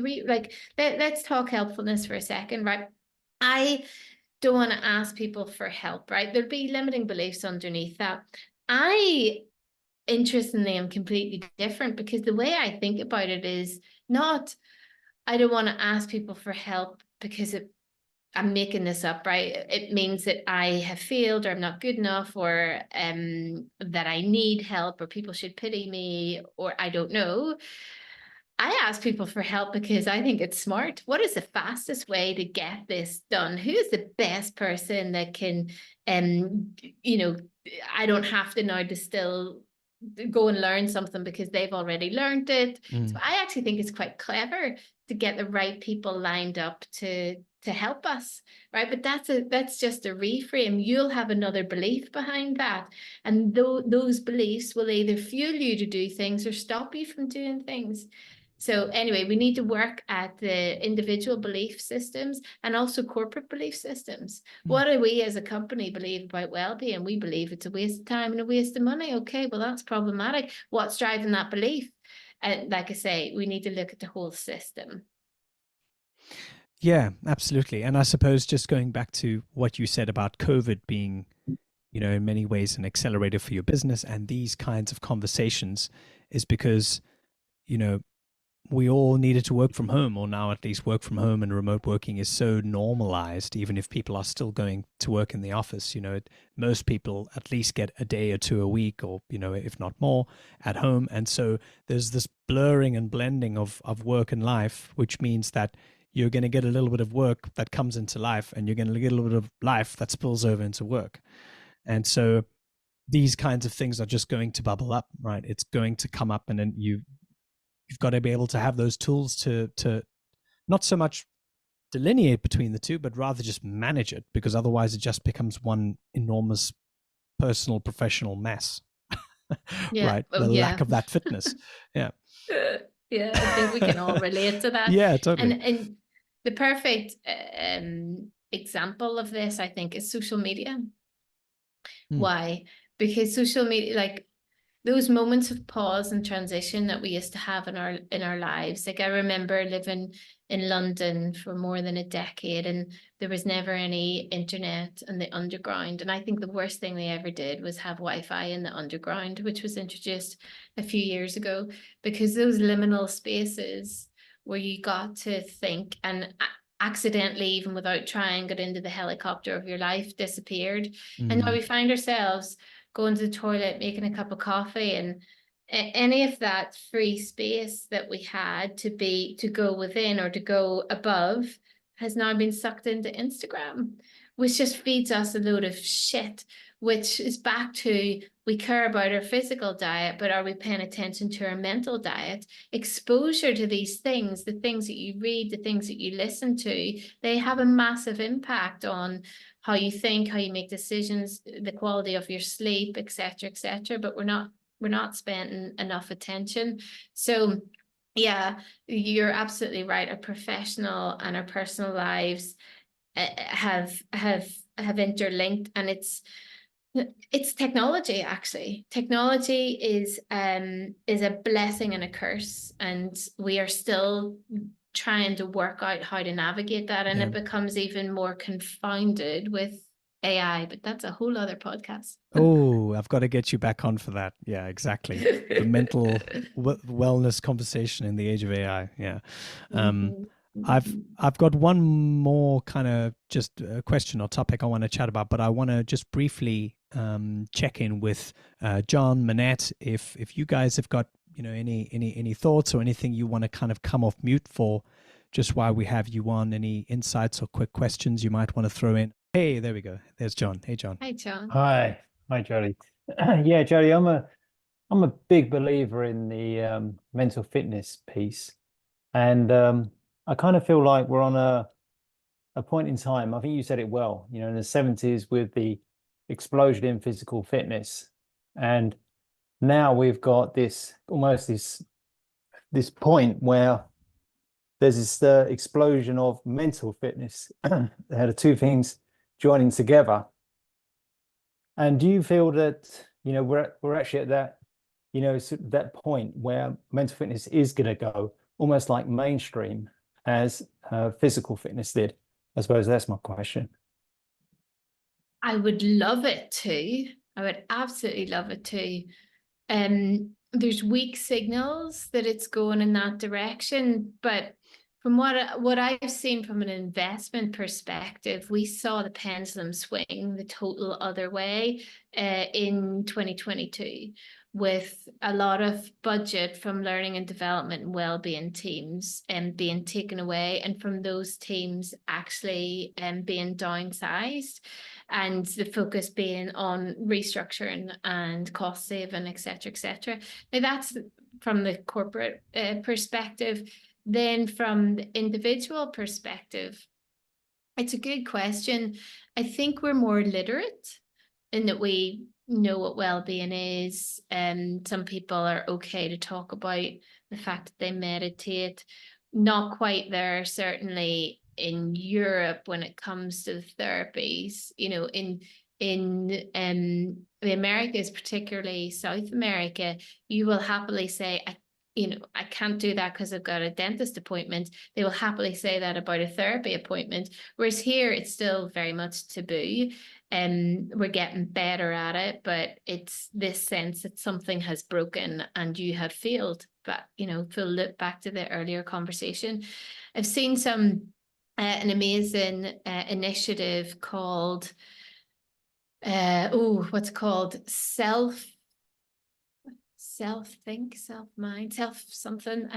Let's talk helpfulness for a second, right? I don't want to ask people for help, right? There'll be limiting beliefs underneath that. I, interestingly, am completely different, because the way I think about it is not, I don't want to ask people for help because I'm making this up, right? It means that I have failed, or I'm not good enough, or that I need help, or people should pity me, or I don't know. I ask people for help because I think it's smart. What is the fastest way to get this done? Who is the best person that can, you know, I don't have to now distill, go and learn something because they've already learned it. So I actually think it's quite clever to get the right people lined up to help us, right? But that's just a reframe. You'll have another belief behind that, and those beliefs will either fuel you to do things or stop you from doing things. So anyway, we need to work at the individual belief systems and also corporate belief systems. What do we as a company believe about well-being? We believe it's a waste of time and a waste of money. Okay, well, that's problematic. What's driving that belief? And like I say, we need to look at the whole system. Yeah, absolutely. And I suppose just going back to what you said about COVID being, you know, in many ways an accelerator for your business and these kinds of conversations, is because, you know, we all needed to work from home, or now at least work from home, and remote working is so normalized, even if people are still going to work in the office. You know, most people at least get a day or two a week, or, you know, if not more, at home. And so there's this blurring and blending of work and life, which means that you're going to get a little bit of work that comes into life, and you're going to get a little bit of life that spills over into work. And so these kinds of things are just going to bubble up, right? It's going to come up, and then you've got to be able to have those tools to not so much delineate between the two, but rather just manage it, because otherwise it just becomes one enormous personal, professional mess. Right? The lack of that fitness. Yeah. Yeah, I think we can all relate to that. Yeah, totally. And the perfect example of this, I think, is social media. Why? Because social media, like, those moments of pause and transition that we used to have in our lives. Like, I remember living in London for more than a decade, and there was never any internet in the underground. And I think the worst thing they ever did was have Wi-Fi in the underground, which was introduced a few years ago, because those liminal spaces where you got to think and accidentally, even without trying, got into the helicopter of your life, disappeared. And now we find ourselves going to the toilet, making a cup of coffee, and any of that free space that we had to go within or to go above has now been sucked into Instagram, which just feeds us a load of shit, which is back to, we care about our physical diet, but are we paying attention to our mental diet? Exposure to these things, the things that you read, the things that you listen to, they have a massive impact on how you think, how you make decisions, the quality of your sleep, etc., but we're not spending enough attention. So yeah, you're absolutely right. Our professional and our personal lives have interlinked, and it's technology. Actually, technology is a blessing and a curse, and we are still trying to work out how to navigate that, and it becomes even more confounded with AI, but that's a whole other podcast. Oh, I've got to get you back on for that. Yeah, exactly. The mental wellness conversation in the age of AI. Yeah. I've got one more kind of just a question or topic I want to chat about, but I want to just briefly check in with John, Manette, if you guys have got any thoughts or anything you want to kind of come off mute for, just while we have you on. Any insights or quick questions you might want to throw in. Hey, there we go. There's John. Hey, John. Hi, John. Hi, Jodie. Yeah, Jodie, I'm a big believer in the mental fitness piece, and I kind of feel like we're on a point in time. I think you said it well. In the 70s with the explosion in physical fitness, and now we've got this point where there's this explosion of mental fitness. The two things joining together. And do you feel that we're actually at that that point where mental fitness is going to go almost like mainstream as physical fitness did? I suppose that's my question. I would love it to. I would absolutely love it to. There's weak signals that it's going in that direction, but from what I've seen from an investment perspective, we saw the pendulum swing the total other way in 2022, with a lot of budget from learning and development and well-being teams being taken away, and from those teams actually being downsized, and the focus being on restructuring and cost saving, etc. Now that's from the corporate perspective. Then from the individual perspective, it's a good question. I think we're more literate in that we know what well-being is, and some people are okay to talk about the fact that they meditate. Not quite there, certainly in Europe, when it comes to the therapies. In the Americas, particularly South America, you will happily say, I can't do that because I've got a dentist appointment. They will happily say that about a therapy appointment. Whereas here, it's still very much taboo. And we're getting better at it, but it's this sense that something has broken and you have failed. But, if we'll look back to the earlier conversation, I've seen an amazing initiative called, what's it called? Self-think, self-mind, self-something,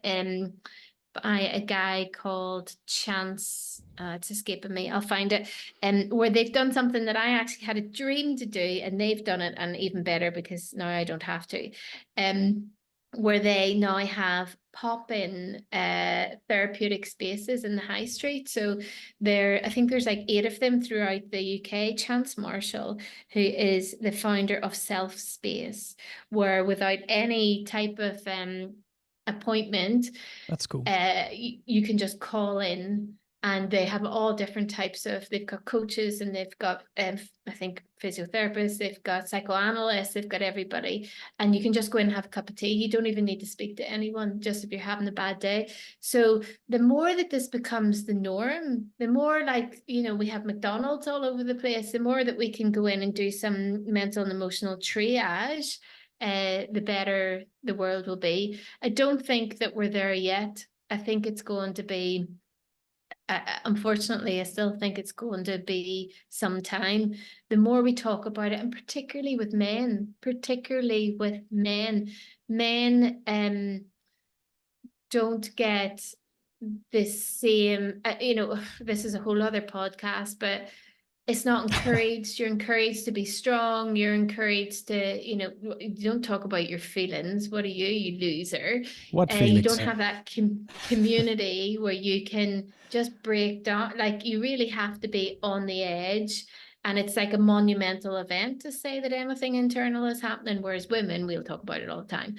and by a guy called Chance, it's escaping me, I'll find it, where they've done something that I actually had a dream to do, and they've done it, and even better because now I don't have to, where they now have pop-in therapeutic spaces in the high street. So I think there's like 8 of them throughout the UK. Chance Marshall, who is the founder of Self Space, where without any type of appointment, that's cool, you can just call in, and they have all different types of, they've got coaches, and they've got I think physiotherapists, they've got psychoanalysts, they've got everybody, and you can just go in and have a cup of tea. You don't even need to speak to anyone, just if you're having a bad day. So the more that this becomes the norm, the more, like, we have McDonald's all over the place, the more that we can go in and do some mental and emotional triage, the better the world will be. I don't think that we're there yet. I think it's going to be, unfortunately, I still think it's going to be some time. The more we talk about it, and particularly with men, men don't get the same, this is a whole other podcast, but it's not encouraged. You're encouraged to be strong. You're encouraged to, you don't talk about your feelings. What are you loser? What You don't feelings? have that community where you can just break down. Like, you really have to be on the edge. And it's like a monumental event to say that anything internal is happening, whereas women, we'll talk about it all the time.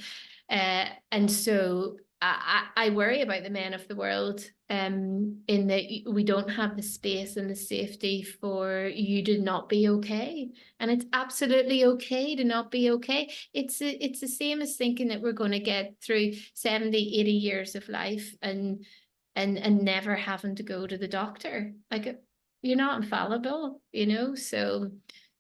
And so I worry about the men of the world, in that we don't have the space and the safety for you to not be okay. And it's absolutely okay to not be okay. It's the same as thinking that we're going to get through 70, 80 years of life and never having to go to the doctor. Like, you're not infallible, So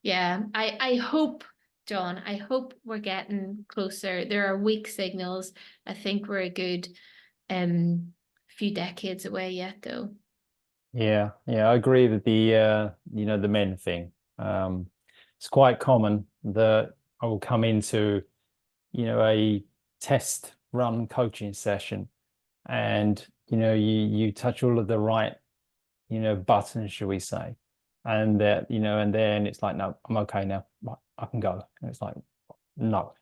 yeah, I hope, John, I hope we're getting closer. There are weak signals. I think we're a good few decades away yet, though. Yeah, I agree with the the men thing. It's quite common that I will come into, a test run coaching session, and you touch all of the right, buttons, shall we say, and that, and then it's like, no, I'm okay now, I can go. And it's like, no,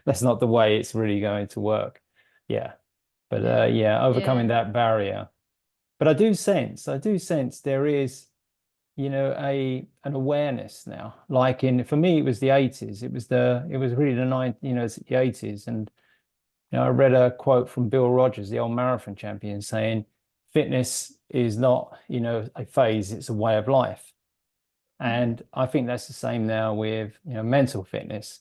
that's not the way it's really going to work. Yeah, but overcoming that barrier. But I do sense there is, an awareness now. Like, for me, it was the 80s. It was really it's the 80s. And I read a quote from Bill Rogers, the old marathon champion, saying fitness is not, a phase, it's a way of life. And I think that's the same now with, mental fitness.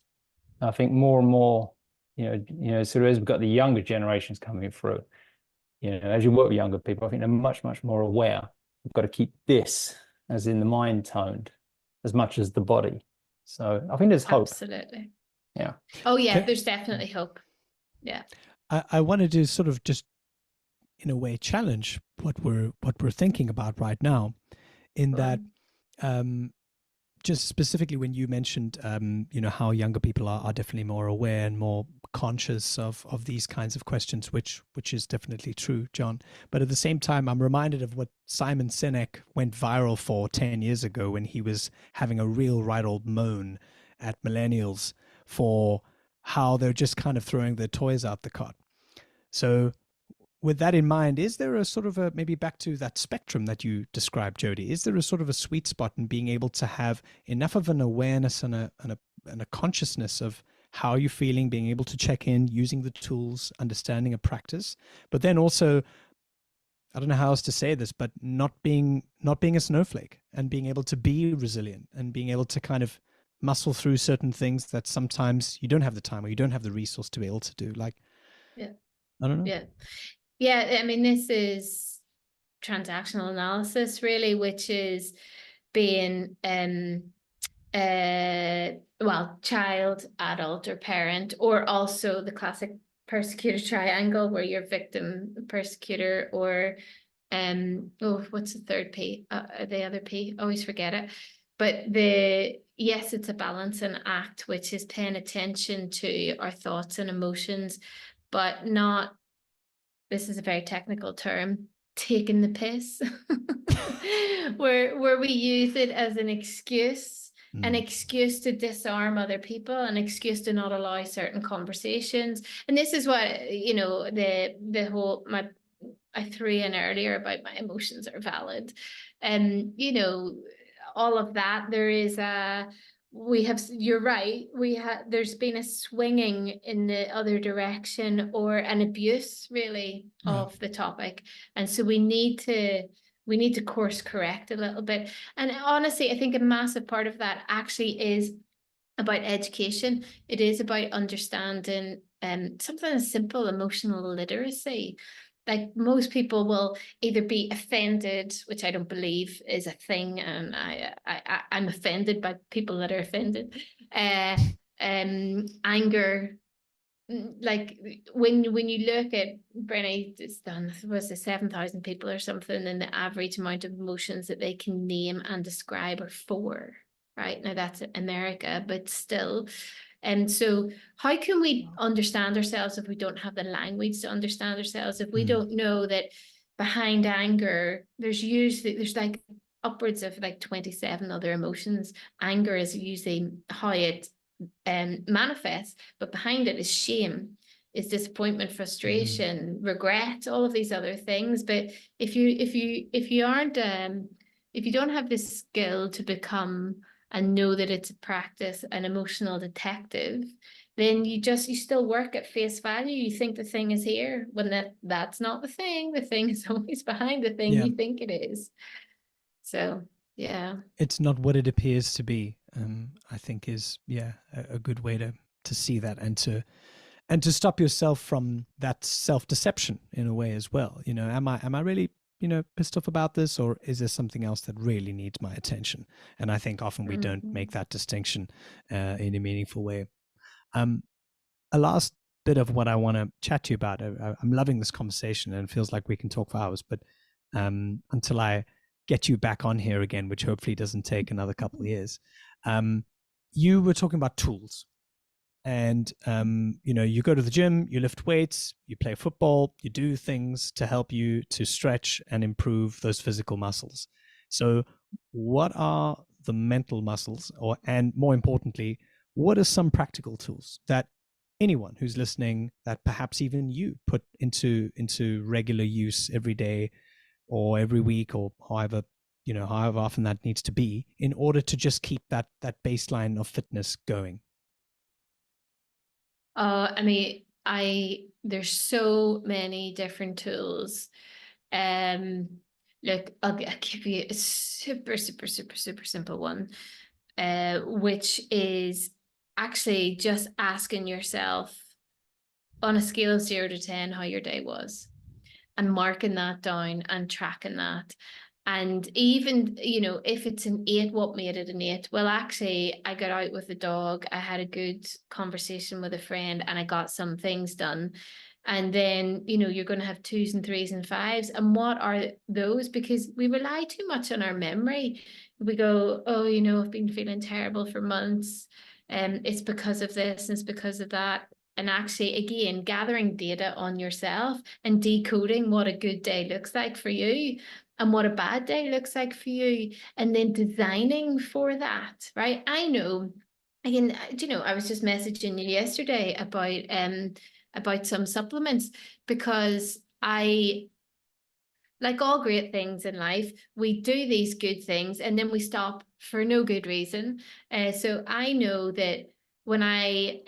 I think more and more, sort of as we've got the younger generations coming through, as you work with younger people, I think they're much, much more aware. We've got to keep this, as in the mind, toned as much as the body. So I think there's hope. Absolutely. Yeah. Oh yeah, there's definitely hope. Yeah. I wanted to sort of just, in a way, challenge what we're thinking about right now, in that, just specifically when you mentioned, how younger people are definitely more aware and more conscious of these kinds of questions, which is definitely true, John. But at the same time, I'm reminded of what Simon Sinek went viral for 10 years ago, when he was having a real right old moan at millennials for how they're just kind of throwing their toys out the cot. So with that in mind, is there a sort of maybe back to that spectrum that you described, Jodie, is there a sort of a sweet spot in being able to have enough of an awareness and a consciousness of how you're feeling, being able to check in, using the tools, understanding a practice, but then also, I don't know how else to say this, but not being a snowflake, and being able to be resilient, and being able to kind of muscle through certain things that sometimes you don't have the time or you don't have the resource to be able to do. Like, yeah, I don't know. Yeah. I mean, this is transactional analysis, really, which is being child, adult, or parent, or also the classic persecutor triangle, where you're victim, persecutor, or what's the third P? The other P, always forget it. But yes, it's a balancing act, which is paying attention to our thoughts and emotions, but not, this is a very technical term, taking the piss, where we use it as an excuse to disarm other people, an excuse to not allow certain conversations. And this is what, the whole, I threw in earlier about my emotions are valid. And, all of that, there is you're right, there's been a swinging in the other direction, or an abuse, really, of the topic. And so we need to course correct a little bit. And honestly, I think a massive part of that actually is about education. It is about understanding something as simple, emotional literacy. Like, most people will either be offended, which I don't believe is a thing, and I'm offended by people that are offended. Anger, like when you look at Brenny, it's done, was it 7,000 people or something, and the average amount of emotions that they can name and describe are 4. Right now, that's America, but still, And so how can we understand ourselves if we don't have the language to understand ourselves? If we don't know that behind anger, there's like upwards of like 27 other emotions. Anger is usually how it manifests, but behind it is shame, is disappointment, frustration, regret, all of these other things. But if you aren't if you don't have this skill to become and know that it's a practice, an emotional detective, then you still work at face value. You think the thing is here when that's not the thing. The thing is always behind the thing you think it is. So yeah, it's not what it appears to be. I think is a good way to see that, and to stop yourself from that self-deception in a way as well. You know, am I really, you know, pissed off about this, or is there something else that really needs my attention? And I think often we don't make that distinction in a meaningful way. A last bit of what I want to chat to you about. I'm loving this conversation, and it feels like we can talk for hours, but until I get you back on here again, which hopefully doesn't take another couple of years. You were talking about tools. And, you know, you go to the gym, you lift weights, you play football, you do things to help you to stretch and improve those physical muscles. So what are the mental muscles, and more importantly, what are some practical tools that anyone who's listening, that perhaps even you put into regular use every day or every week, or however often that needs to be, in order to just keep that baseline of fitness going? I mean, there's so many different tools. Look, I'll give you a super simple one, which is actually just asking yourself on a scale of 0 to 10 how your day was, and marking that down and tracking that. And even, you know, if it's an 8, what made it an 8? Well, actually, I got out with the dog, I had a good conversation with a friend, and I got some things done. And then, you know, you're going to have 2s and 3s and 5s. And what are those? Because we rely too much on our memory. We go, oh, you know, I've been feeling terrible for months. It's because of this, and it's because of that. And actually, again, gathering data on yourself and decoding what a good day looks like for you and what a bad day looks like for you, and then designing for that, right? I know, again, you know, I was just messaging you yesterday about some supplements, because like all great things in life, we do these good things and then we stop for no good reason. So I know that when I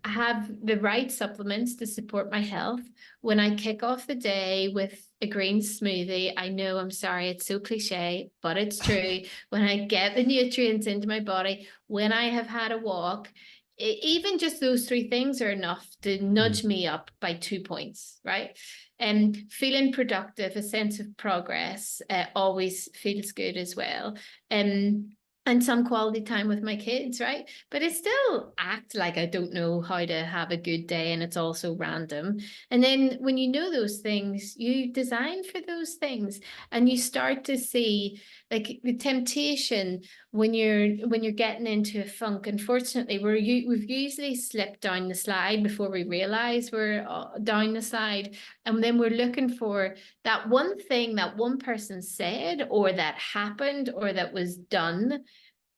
have the right supplements to support my health, when I kick off the day with a green smoothie, I know, I'm sorry, it's so cliche, but it's true. When I get the nutrients into my body, when I have had a walk, even just those 3 things are enough to nudge me up by 2 points, right? And feeling productive, a sense of progress, always feels good as well. And some quality time with my kids, right? But I still act like I don't know how to have a good day, and it's also random. And then when you know those things, you design for those things, and you start to see, like, the temptation when you're getting into a funk. Unfortunately, we've usually slipped down the slide before we realize we're down the slide, and then we're looking for that one thing that one person said, or that happened, or that was done,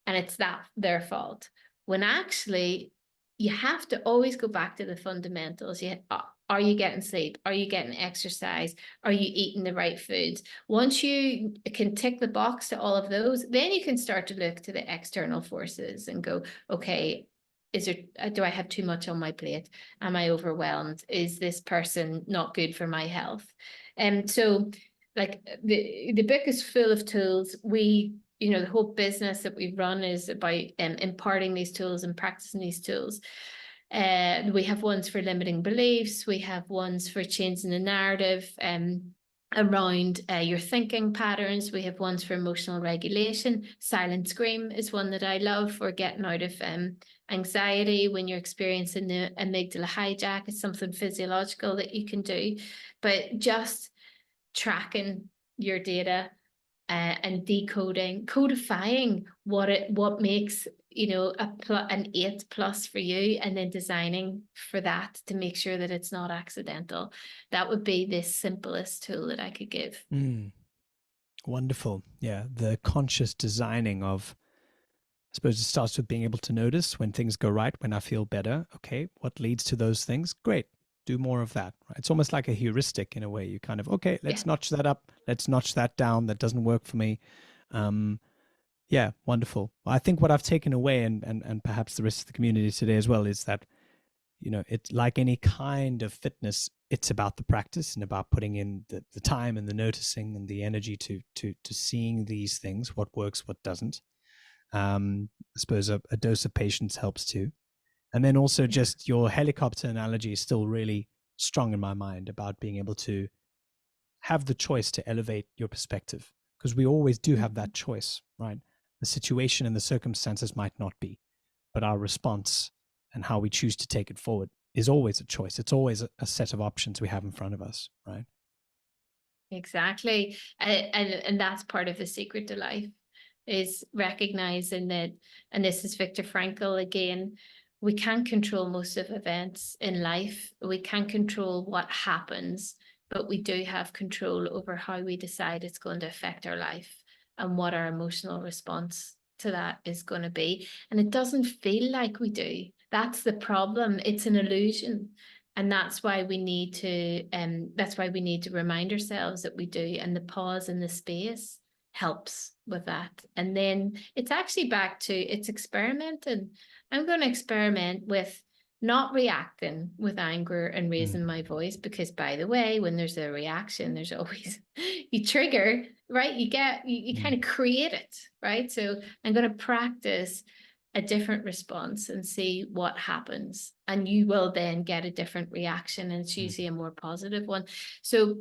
and it's their fault. When actually, you have to always go back to the fundamentals. Are you getting sleep? Are you getting exercise? Are you eating the right foods? Once you can tick the box to all of those, then you can start to look to the external forces and go, okay, do I have too much on my plate? Am I overwhelmed? Is this person not good for my health? And so, like, the book is full of tools. You know, the whole business that we run is about imparting these tools and practicing these tools. We have ones for limiting beliefs. We have ones for changing the narrative around your thinking patterns. We have ones for emotional regulation. Silent scream is one that I love for getting out of anxiety when you're experiencing the amygdala hijack. It's something physiological that you can do, but just tracking your data and codifying what makes an 8+ for you, and then designing for that to make sure that it's not accidental. That would be the simplest tool that I could give. Wonderful. Yeah. The conscious designing of, I suppose it starts with being able to notice when things go right, when I feel better. Okay, what leads to those things? Great. Do more of that. Right? It's almost like a heuristic in a way. You kind of, okay, let's notch that up. Let's notch that down. That doesn't work for me. Yeah, wonderful. Well, I think what I've taken away, and perhaps the rest of the community today as well, is that, it's like any kind of fitness, it's about the practice and about putting in the time and the noticing and the energy to seeing these things, what works, what doesn't. I suppose a dose of patience helps too. And then also just your helicopter analogy is still really strong in my mind about being able to have the choice to elevate your perspective, because we always do have that choice, right? The situation and the circumstances might not be, but our response and how we choose to take it forward is always a choice. It's always a set of options we have in front of us, right? Exactly. And that's part of the secret to life, is recognizing that, and this is Viktor Frankl again, we can't control most of events in life. We can't control what happens, but we do have control over how we decide it's going to affect our life and what our emotional response to that is going to be. And it doesn't feel like we do. That's the problem. It's an illusion. And that's why we need to remind ourselves that we do. And the pause and the space helps with that. And then it's actually back to, it's experimenting. I'm going to experiment with not reacting with anger and raising my voice, because, by the way, when there's a reaction, there's always, you trigger, right? You kind of create it, right? So I'm going to practice a different response and see what happens. And you will then get a different reaction, and it's usually a more positive one. So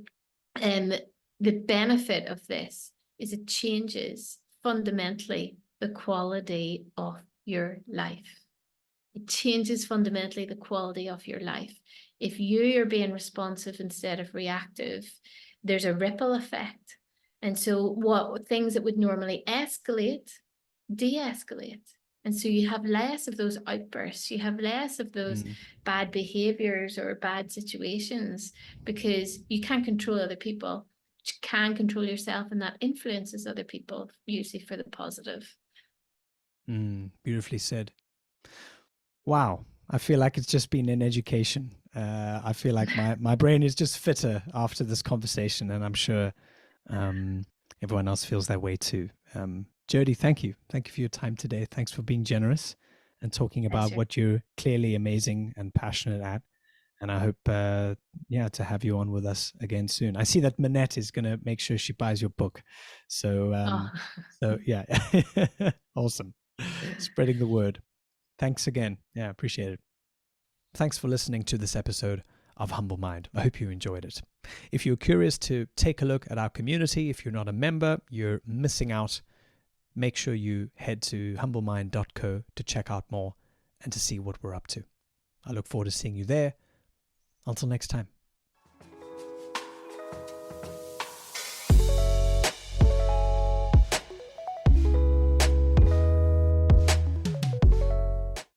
the benefit of this is it changes fundamentally the quality of your life. It changes fundamentally the quality of your life. If you are being responsive instead of reactive, there's a ripple effect. And so what things that would normally escalate, de-escalate. And so you have less of those outbursts, you have less of those bad behaviors or bad situations, because you can't control other people. You can control yourself, and that influences other people, usually for the positive. Beautifully said. Wow. I feel like it's just been an education. I feel like my brain is just fitter after this conversation, and I'm sure everyone else feels that way too. Jodie, thank you. Thank you for your time today. Thanks for being generous and talking about what you're clearly amazing and passionate at. And I hope, to have you on with us again soon. I see that Manette is going to make sure she buys your book. So, yeah, awesome. Spreading the word. Thanks again. Yeah, appreciate it. Thanks for listening to this episode of Humble Mind. I hope you enjoyed it. If you're curious to take a look at our community, if you're not a member, you're missing out. Make sure you head to humblemind.co to check out more and to see what we're up to. I look forward to seeing you there. Until next time.